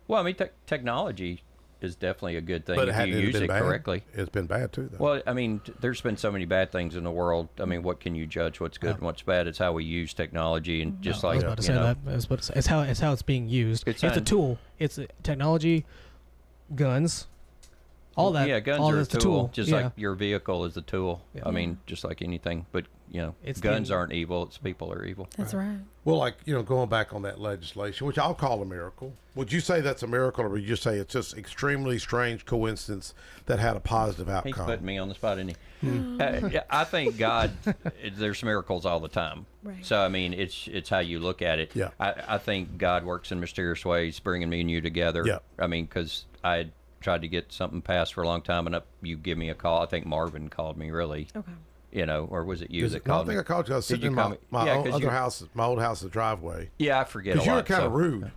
Well, I mean, technology is definitely a good thing But if you hasn't use been it bad? correctly. It's been bad too, though. Well, I mean, there's been so many bad things in the world. I mean, what can you judge what's good and what's bad? It's how we use technology, and just I like was about to say that. I was about to say, it's how it's being used. It's a tool. It's a technology, guns, all that. Yeah, guns all are a that's the tool, just yeah. like your vehicle is a tool. Yeah. I mean, just like anything. But It's guns the- aren't evil. It's people are evil. That's right. Well, like, going back on that legislation, which I'll call a miracle. Would you say that's a miracle, or would you say it's just extremely strange coincidence that had a positive He's outcome? putting me on the spot, isn't he? I think God, there's miracles all the time. Right. So, I mean, it's how you look at it. Yeah. I think God works in mysterious ways, bringing me and you together. Yeah. I mean, because I had tried to get something passed for a long time, and you give me a call. I think Marvin called me, really. Okay. Or was it you that No, I called think me? I called you. I was Did sitting you in call my, me? my Yeah, old 'cause other you- house, my old house's driveway. Yeah, I forget a Because you were lot. kind of so- rude.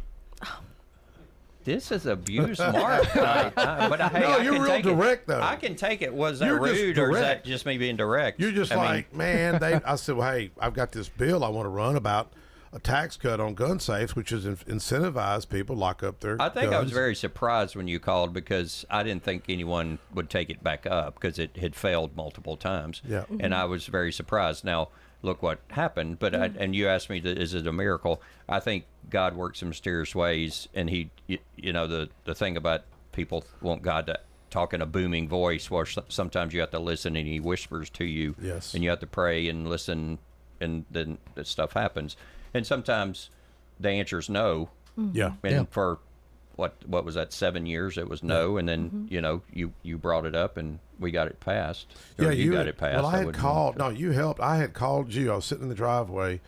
This is abuse Mark. But hey, no, you're real direct, though. I can take it. Was that You're rude, or is that just me being direct? You're just man. I said, well, hey, I've got this bill I want to run about a tax cut on gun safes, which is incentivize people lock up their I think guns. I was very surprised when you called because I didn't think anyone would take it back up because it had failed multiple times. Yeah. And I was very surprised. Now, look what happened. But and you asked me, is it a miracle? I think God works in mysterious ways, and He, the thing about people want God to talk in a booming voice, where sometimes you have to listen, and He whispers to you. Yes. And you have to pray and listen, and then that stuff happens. And sometimes the answer is no. Yeah. And for what was that, 7 years? It was no, and then you brought it up, and we got it passed. Or you got it passed. Well, I had called. No, you helped. I had called you. I was sitting in the driveway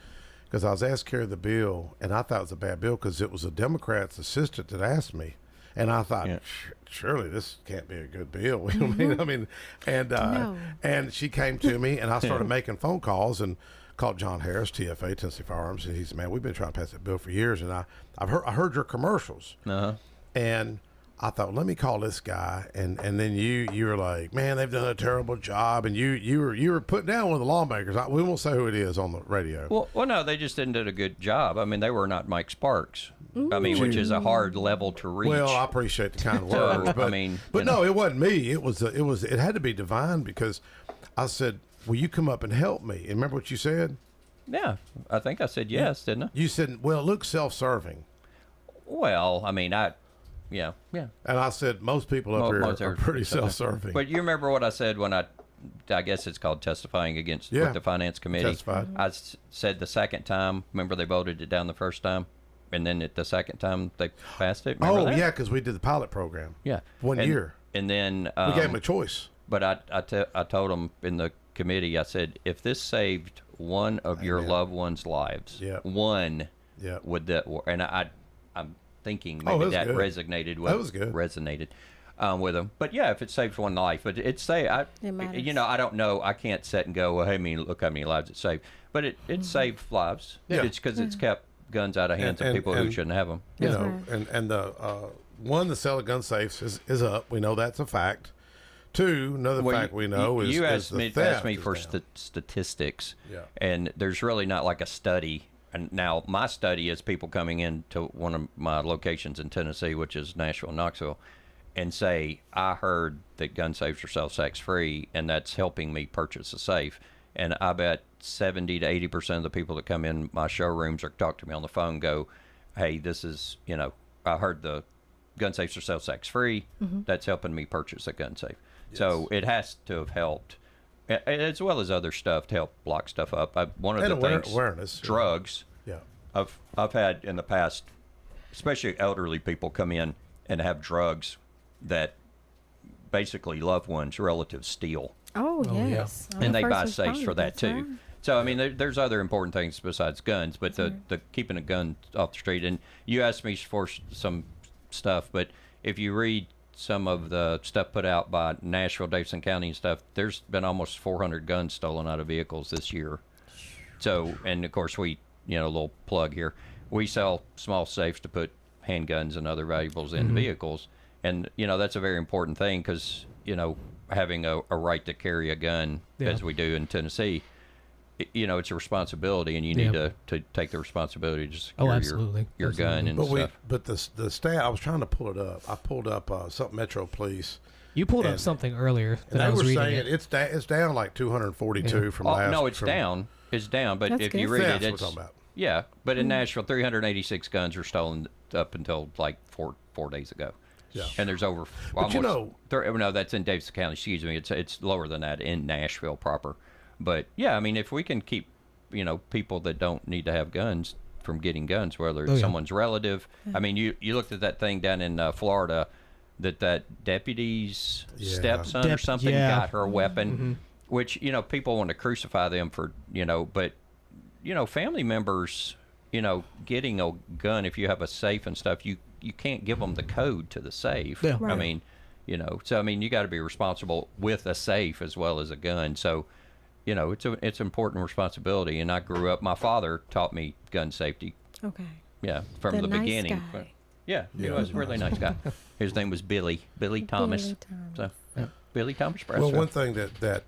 because I was asked to carry the bill, and I thought it was a bad bill because it was a Democrat's assistant that asked me, and I thought, surely this can't be a good bill. And she came to me, and I started making phone calls and called John Harris, TFA, Tennessee Firearms, and he said, man, we've been trying to pass that bill for years, and I heard your commercials, and I thought, let me call this guy, and then you were like, man, they've done a terrible job, and you were putting down one of the lawmakers. We won't say who it is on the radio. Well, no, they just didn't do a good job. I mean, they were not Mike Sparks. I mean, which is a hard level to reach. Well, I appreciate the kind words, but no, it wasn't me. It had to be divine because I said, will you come up and help me? And remember what you said? Yeah, I think I said yes, didn't I? You said, well, it looks self-serving. Well, I mean, yeah. And I said, most people up here are pretty self-serving. But you remember what I said when I guess it's called testifying against with the Finance Committee. Testified. I said the second time, remember they voted it down the first time? And then the second time they passed it? Remember that? Yeah, because we did the pilot program. Yeah. 1 year. And then... we gave them a choice. But I told them in the committee, I said, if this saved one of your loved ones' lives, one, would that... And I'm thinking maybe that resonated with... That was good. Resonated with them. But yeah, if it saves one life, but it I don't know, I can't sit and go, well, hey, look how many lives it saved. But it saved lives. Yeah. It's because it's kept guns out of hands of people who shouldn't have them. You know, and the one, the sale of gun safes is up. We know that's a fact. Two, another fact we know is you asked me for statistics. Yeah. And there's really not like a study. And now my study is people coming into one of my locations in Tennessee, which is Nashville, Knoxville, and say, I heard that gun safes are sales tax free, and that's helping me purchase a safe. And I bet 70 to 80% of the people that come in my showrooms or talk to me on the phone go, hey, this is, I heard the gun safes are sales tax free. Mm-hmm. That's helping me purchase a gun safe. Yes. So it has to have helped, as well as other stuff to help block stuff up. One of the things, awareness, drugs. Yeah, I've had in the past, especially elderly people come in and have drugs that basically loved ones, relatives steal. Oh yes, and they buy safes for that too. Right. So I mean, there's other important things besides guns, but the keeping a gun off the street. And you asked me for some stuff, but if you read some of the stuff put out by Nashville, Davidson County and stuff, there's been almost 400 guns stolen out of vehicles this year. So, and of course we, a little plug here, we sell small safes to put handguns and other valuables in vehicles. And, that's a very important thing because, having a right to carry a gun, as we do in Tennessee, it's a responsibility, and you need to take the responsibility to secure your gun and stuff. But the stat, I was trying to pull it up. I pulled up something Metro Police. You pulled up something earlier that I was reading. They were saying it's down like 242 from last. No, it's down. It's down. But if you read it, it's what we're talking about. Yeah. But in Nashville, 386 guns were stolen up until like four days ago. Yeah. And there's over almost. No, that's in Davidson County. Excuse me. It's lower than that in Nashville proper. But yeah, I mean, if we can keep, people that don't need to have guns from getting guns, whether it's someone's relative. I mean, you looked at that thing down in Florida, that deputy's stepson or something got her weapon, which people want to crucify them for, but family members, getting a gun, if you have a safe and stuff, you can't give them the code to the safe. Yeah. I mean, so I mean, you got to be responsible with a safe as well as a gun. So. It's an important responsibility, and I grew up. My father taught me gun safety. Okay. Yeah, from the beginning. Yeah, he was a really nice guy. His name was Billy Thomas. So, Billy Thomas Presser. Well, one thing that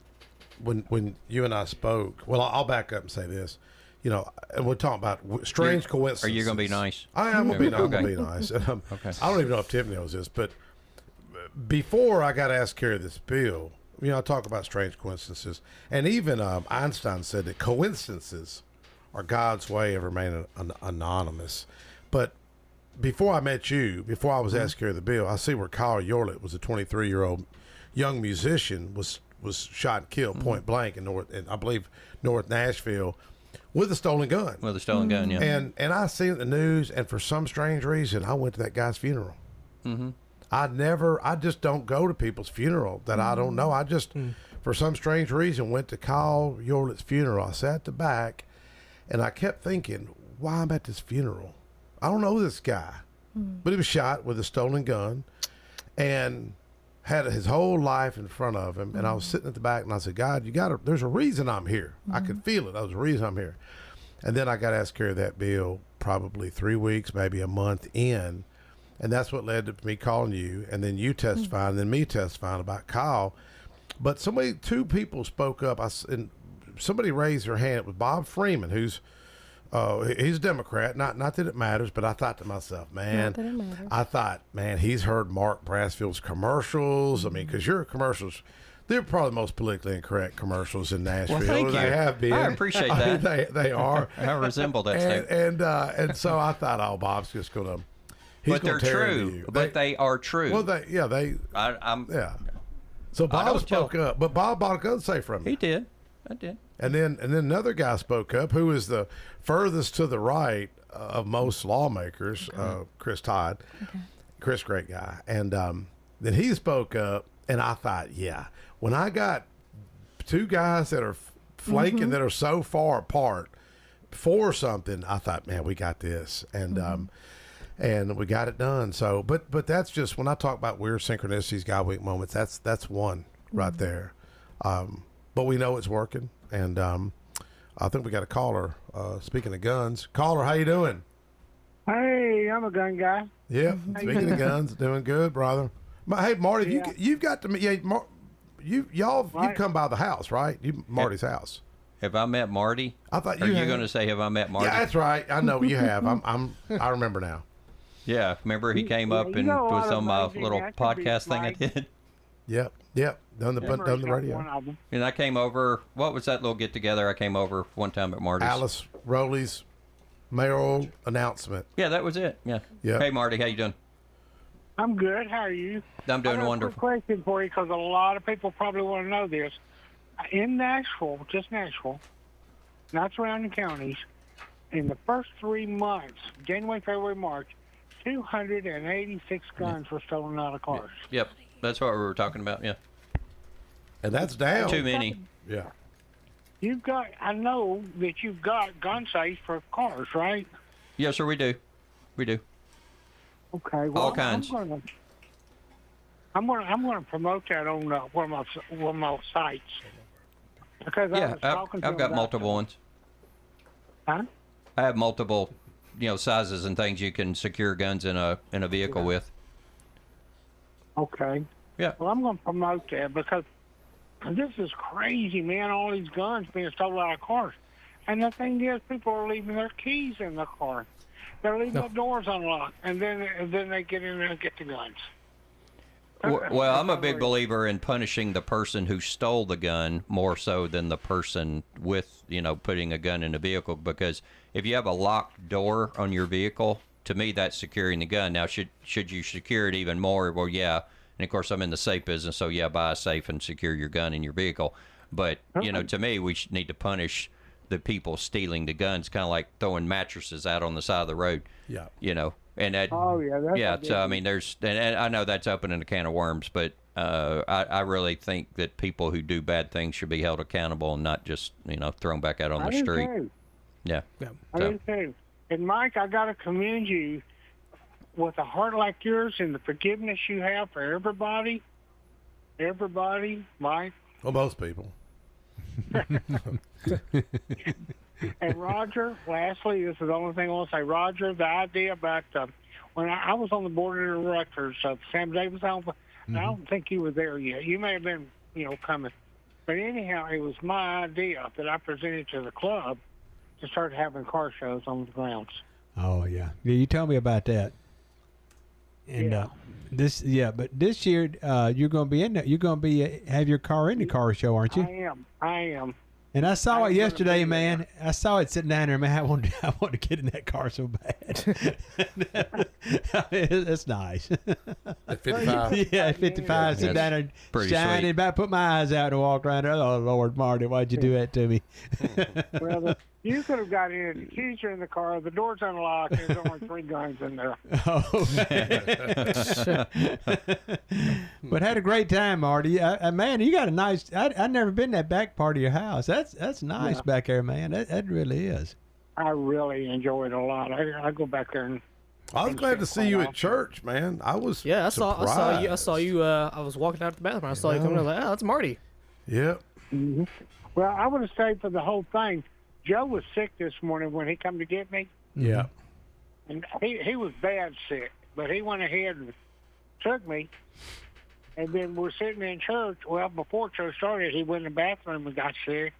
when you and I spoke, well, I'll back up and say this. You know, and we're talking about strange coincidences. Are you going to be nice? I am going to be nice. Okay. I'm going to be nice. Okay. I don't even know if Tiffany knows this, but before I got asked to carry this bill, you know, I talk about strange coincidences. And even Einstein said that coincidences are God's way of remaining anonymous. But before I met you, before I was asked to carry the bill, I see where Kyle Yorlet was a 23-year-old young musician, was shot and killed point blank in I believe North Nashville, with a stolen gun. With a stolen gun, yeah. And I seen the news, and for some strange reason, I went to that guy's funeral. Mm-hmm. I just don't go to people's funeral that I don't know. I just, for some strange reason, went to Kyle Yorlet's funeral. I sat at the back, and I kept thinking, why I'm at this funeral? I don't know this guy. But he was shot with a stolen gun and had his whole life in front of him. And I was sitting at the back, and I said, God, there's a reason I'm here. I could feel it. There's a reason I'm here. And then I got asked to carry that bill probably 3 weeks, maybe a month in. And that's what led to me calling you, and then you testifying, and then me testifying about Kyle. But two people spoke up. And somebody raised their hand. It was Bob Freeman, who's he's a Democrat. Not that it matters, but I thought to myself, man, he's heard Mark Brassfield's commercials. I mean, because your commercials, they're probably the most politically incorrect commercials in Nashville. Well, thank you. They have been. I appreciate that. They are. I resemble that statement. And so I thought, oh, Bob's just going to. But they're true. They are true. Well, So Bob spoke up, but Bob bought a gun safe from me. He did. I did. And then another guy spoke up, who is the furthest to the right of most lawmakers, Chris Todd. Okay. Chris, great guy. And then he spoke up, and I thought, when I got two guys that are flaking, that are so far apart for something, I thought, man, we got this. And we got it done. So, but that's just, when I talk about weird synchronicities, God week moments, that's one right there. But we know it's working, and I think we got a caller. Speaking of guns, caller, how you doing? Hey, I'm a gun guy. Yeah, speaking of guns, doing good, brother. Hey, Marty, you've got to you've come by the house, right? Marty's house. Have I met Marty? I thought Are you going to say, have I met Marty? Yeah, that's right. I know you have. I remember now. Yeah, remember he came up and was on my little podcast thing I did. Yep. Done the radio. And I came over. What was that little get together? I came over one time at Marty's. Alice Rowley's mayoral announcement. Yeah, that was it. Yeah. Hey, Marty, how you doing? I'm good. How are you? I'm doing I got wonderful. A quick question for you, because a lot of people probably want to know this. In Nashville, just Nashville, not surrounding counties, in the first 3 months, January, February, March, 286 guns were stolen out of cars. Yep, that's what we were talking about. Yeah, and that's down. Too many. Yeah. I know that you've got gun safes for cars, right? Yes, sir. We do. Okay. Well, all kinds. I'm gonna promote that on one of my sites. Because I've got multiple ones. Huh? I have multiple, sizes and things you can secure guns in a vehicle with. Okay. Yeah. Well, I'm going to promote that, because this is crazy, man. All these guns being stolen out of cars, and the thing is, people are leaving their keys in the car. They're leaving the doors unlocked, and then they get in there and get the guns. Well, I'm a big believer in punishing the person who stole the gun more so than the person with, putting a gun in a vehicle, because if you have a locked door on your vehicle, to me, that's securing the gun. Now, should you secure it even more? Well, yeah. And, of course, I'm in the safe business, so, buy a safe and secure your gun in your vehicle. But, to me, we need to punish the people stealing the guns, kind of like throwing mattresses out on the side of the road. Yeah. And that, so I mean, and I know that's opening a can of worms, but I really think that people who do bad things should be held accountable and not just thrown back out on the street. Too. Yeah. I do too. And Mike, I got to commend you with a heart like yours and the forgiveness you have for everybody. Everybody, Mike. Well, most people. And Roger, lastly, this is the only thing I want to say. Roger, the idea about when I was on the board of directors of Sam Davis Alpha, I don't think you were there yet. You may have been, coming. But anyhow, it was my idea that I presented to the club to start having car shows on the grounds. Oh yeah, you told me about that. And but this year you're going to be in there. You're going to be have your car in the car show, aren't you? I am. And I saw it yesterday, man. I saw it sitting down there, man. I wanted to get in that car so bad. It's nice. At 55. Yeah, at 55, sit down there, shining, about put my eyes out and walk around there. Oh, Lord, Marty, why'd you do that to me? Well, you could have got in. The keys are in the car. The door's unlocked. There's only 3 guns in there. Oh, but had a great time, Marty. Man, you got a nice. I've never been that back part of your house. That's nice back there, man. That really is. I really enjoy it a lot. I go back there and. I was glad to see you at church, man. I was. Yeah, I saw you. surprised. I was walking out to the bathroom. I saw you coming. I was like, oh, that's Marty. Yep. Mm-hmm. Well, I would have stayed for the whole thing. Joe was sick this morning when he come to get me. Yeah. And he was bad sick, but he went ahead and took me. And then we're sitting in church. Well, before church started, he went in the bathroom and got sick.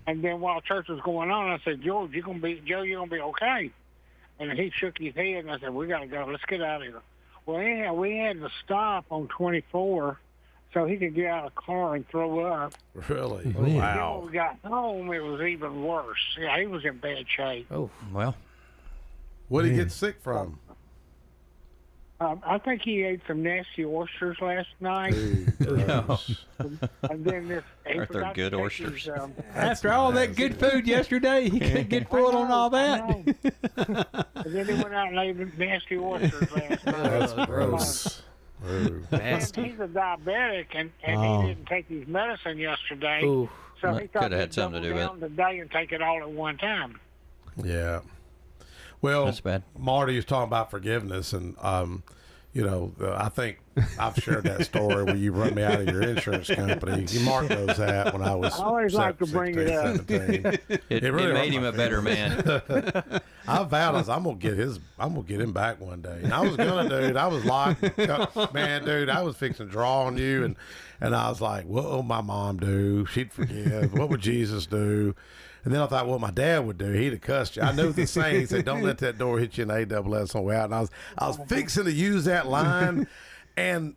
And then while church was going on, I said, Joe, you're gonna be okay. And he shook his head, and I said, we got to go. Let's get out of here. Well, anyhow, we had to stop on 24 so he could get out of the car and throw up. Really? And Wow. then when we got home, it was even worse. Yeah, he was in bad shape. Oh, well. What did he get sick from? I think he ate some nasty oysters last night. And then this. Aren't there good oysters? After all that good food yesterday, he couldn't get full on all that. And then he went out and ate nasty oysters last night. That's gross. And he's a diabetic, and he didn't take his medicine yesterday. Ooh. So That he thought could have had he'd something to do double with down today and take it all at one time. Yeah. Well, That's bad. Marty was talking about forgiveness, and I think I've shared that story where you run me out of your insurance company. You Mark knows that when I was. I always like to bring it up. 17. It made him a better man. I vowed I'm gonna get him back one day. And I was gonna, dude. I was like, man, dude, I was fixing to draw on you, and I was like, what would my mom do? She'd forgive. What would Jesus do? And then I thought, what my dad would do, he'd have cussed you. I knew the saying. He said, don't let that door hit you in AWS on the way out. And I was fixing to use that line, and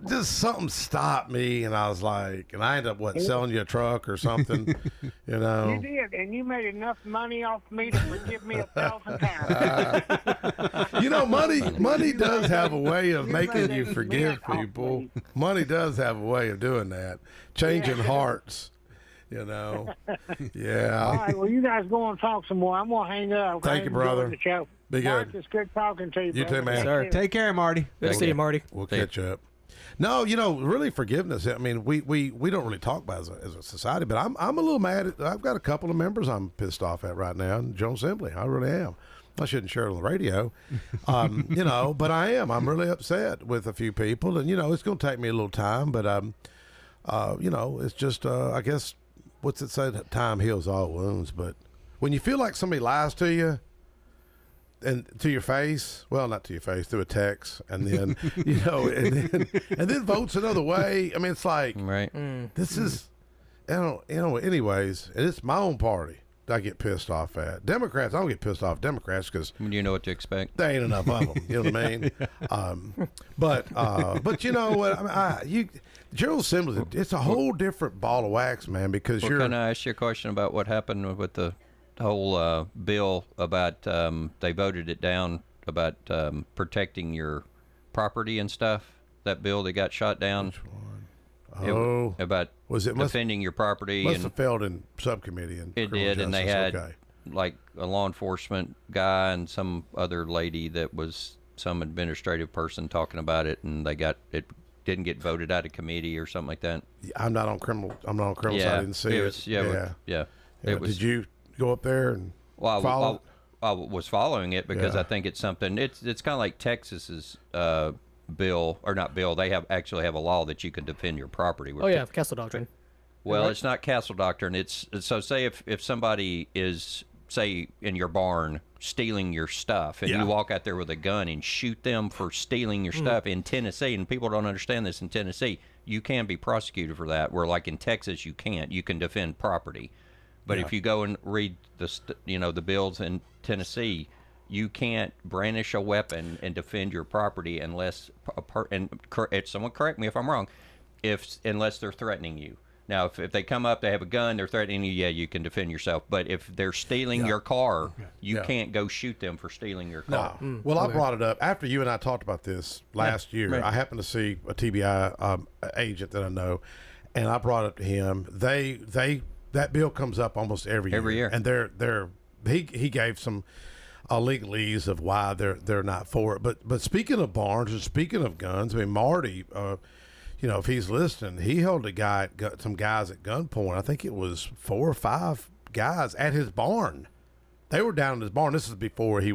just something stopped me, and I was like, and I ended up, selling you a truck or something, You did, and you made enough money off me to forgive me 1,000 times. Money does have a way of making you forgive people. Money does have a way of doing that, changing hearts. Yeah. All right, well, you guys go and talk some more. I'm going to hang up. Thank you, brother. The show. Be Mark, good. It's good talking to you. You too, man. Sir, take care, Marty. Good to see you, Marty. We'll catch up. No, really forgiveness. I mean, we don't really talk about it as a society, but I'm a little mad. I've got a couple of members I'm pissed off at right now in General Assembly. I really am. I shouldn't share it on the radio, but I am. I'm really upset with a few people, and it's going to take me a little time, but it's just I guess. What's it say? That time heals all wounds. But when you feel like somebody lies to you, and to your face, well, not to your face, through a text, and then and then votes another way. I mean, it's like, right. This is, Anyways, and it's my own party that I get pissed off at. Democrats, I don't get pissed off at Democrats because you know what to expect. There ain't enough of them. You know what I mean? But you know what? I mean, General Assembly, it's a whole different ball of wax, man, because Can I ask you a question about what happened with the whole bill about they voted it down about protecting your property and stuff? That bill that got shot down? Which one? About defending your property. Must have failed in subcommittee. And it did, and they had like a law enforcement guy and some other lady that was some administrative person talking about it, and they got it. Didn't get voted out of committee or something like that. I'm not on criminal. So I didn't see it. Yeah. Did you go up there and follow? I was following it because I think it's something. It's kind of like Texas's bill, or not bill. They actually have a law that you can defend your property. Oh yeah, Castle Doctrine. Well, it's not Castle Doctrine. It's so say if somebody is say in your barn stealing your stuff, and you walk out there with a gun and shoot them for stealing your stuff in Tennessee, and people don't understand this in Tennessee, you can be prosecuted for that, where like in Texas you can't. You can defend property. But if you go and read the bills in Tennessee, you can't brandish a weapon and defend your property unless someone correct me if I'm wrong, unless they're threatening you. Now, if they come up, they have a gun, they're threatening you, you can defend yourself. But if they're stealing your car, you can't go shoot them for stealing your car. No. Well, I brought it up after you and I talked about this last year. Right. I happened to see a TBI agent that I know, and I brought it up to him. That bill comes up almost every year. And he gave some legalese of why they're not for it. But speaking of barns and speaking of guns, I mean, Marty, if he's listening, he held some guys at gunpoint. I think it was 4 or 5 guys at his barn. They were down in his barn. This is before he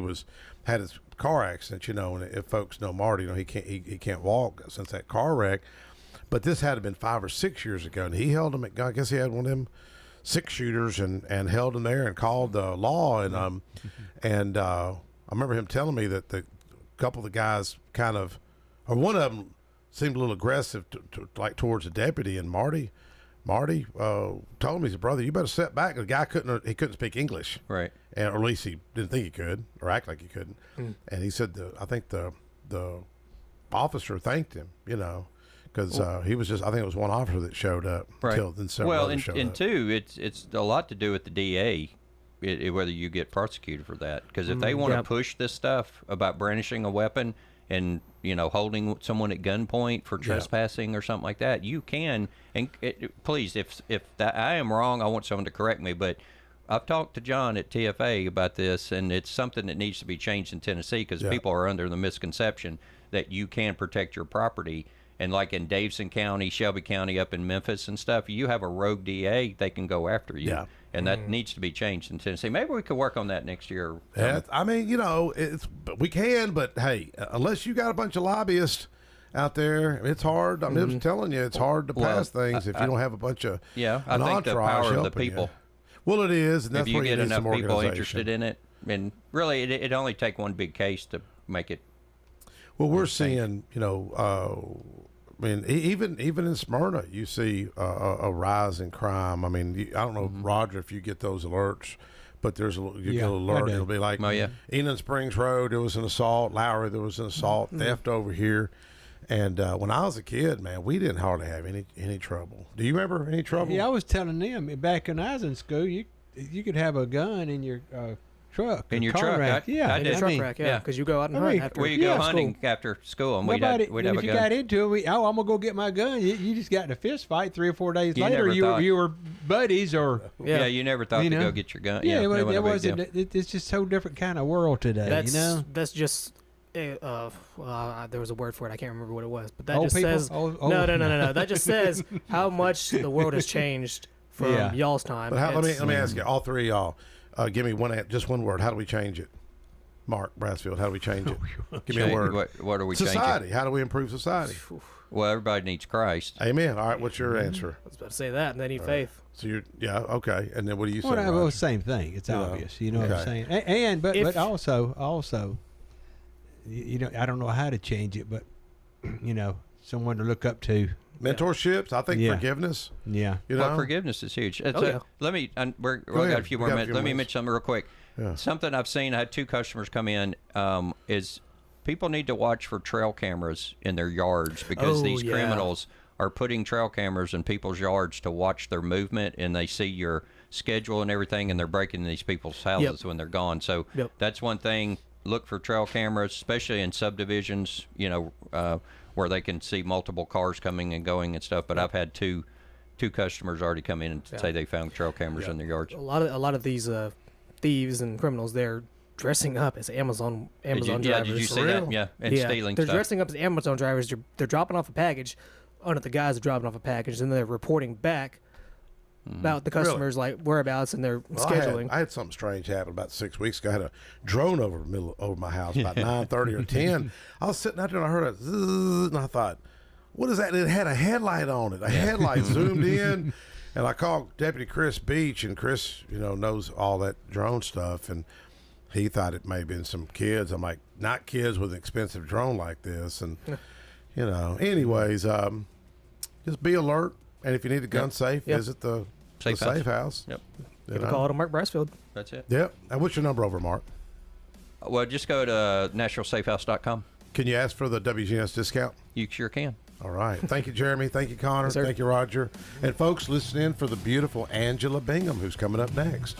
had his car accident, and if folks know Marty, he can't walk since that car wreck. But this had been 5 or 6 years ago, and he held him at gun. I guess he had one of them 6-shooters and held him there and called the law. And I remember him telling me that the couple of the guys one of them seemed a little aggressive towards the deputy, and Marty told him, he said, "Brother, you better step back." The guy couldn't speak English, right? And or at least he didn't think he could, or act like he couldn't. And he said, I think the officer thanked him, because he was I think it was one officer that showed up. Right. Then several others showed up. Two, it's a lot to do with the DA, whether you get prosecuted for that. Because if they want to push this stuff about brandishing a weapon and holding someone at gunpoint for trespassing or something like that, you can. And please, if I am wrong, I want someone to correct me. But I've talked to John at TFA about this, and it's something that needs to be changed in Tennessee because people are under the misconception that you can protect your property. And like in Davidson County, Shelby County, up in Memphis and stuff, you have a rogue DA, they can go after you. Yeah. And that needs to be changed in Tennessee. Maybe we could work on that next year. I mean, we can, but hey, unless you got a bunch of lobbyists out there, it's hard. I mean, I'm telling you, it's hard to pass things if you don't have a bunch of I think the power of the people. Well, it is, and that's if you get enough people interested in it, and really, it only take one big case to make it. Well, we're seeing, I mean, even in Smyrna, you see a rise in crime. I mean, I don't know, Roger, if you get those alerts, but get an alert. It'll be like Enon Springs Road, there was an assault. Lowry, there was an assault. Theft over here. And when I was a kid, man, we didn't hardly have any trouble. Do you remember any trouble? Yeah, I was telling them back when I was in school, you could have a gun in your truck. In your truck rack. I in did. your truck rack, because you go out and hunt after. We go hunting after school, and we'd have a gun. If you got into it, I'm gonna go get my gun. You just got in a fist fight 3 or 4 days later. You were buddies, or you never thought to go get your gun. It wasn't. It's just so different kind of world today. That's just. There was a word for it. I can't remember what it was, but that says no. That just says how much the world has changed from y'all's time. But let me ask you, all three of y'all, give me one word. How do we change it? Mark Brassfield, how do we change it? Give me a word. What are we society. changing? How do we improve society? Well, everybody needs Christ. Amen. All right, what's your answer? I was about to say that, and they need faith. So okay. And then what do you say? Well, same thing. It's obvious. You know what I'm saying? But also. I don't know how to change it, but someone to look up to. Mentorships, I think forgiveness. Yeah. Forgiveness is huge. Let me. We've got a few more minutes. Let me mention something real quick. Yeah. Something I've seen. I had 2 customers come in. Is people need to watch for trail cameras in their yards because these criminals are putting trail cameras in people's yards to watch their movement, and they see your schedule and everything, and they're breaking these people's houses when they're gone. So that's one thing. Look for trail cameras, especially in subdivisions, where they can see multiple cars coming and going and stuff. But I've had two customers already come in and say they found trail cameras in their yards. A lot of these thieves and criminals, they're dressing up as Amazon drivers. Yeah, did you see that? Yeah, and stealing they're stuff. They're dressing up as Amazon drivers. They're dropping off a package. The guys are dropping off a package, and they're reporting back about the customers' whereabouts and their scheduling. I had something strange happen about 6 weeks ago. I had a drone over my house about 9:30 or 10. I was sitting out there and I heard a zzz, and I thought, what is that? And it had a headlight on it. A headlight zoomed in, and I called Deputy Chris Beach, and Chris, knows all that drone stuff, and he thought it may have been some kids. I'm like, not kids with an expensive drone like this. And, anyways, just be alert. And if you need a gun safe, visit the safe house. Yep. Give a call to Mark Brassfield. That's it. Yep. And what's your number over, Mark? Well, just go to naturalsafehouse.com. Can you ask for the WGNS discount? You sure can. All right. Thank you, Jeremy. Thank you, Connor. Yes, sir. Thank you, Roger. And folks, listen in for the beautiful Angela Bingham, who's coming up next.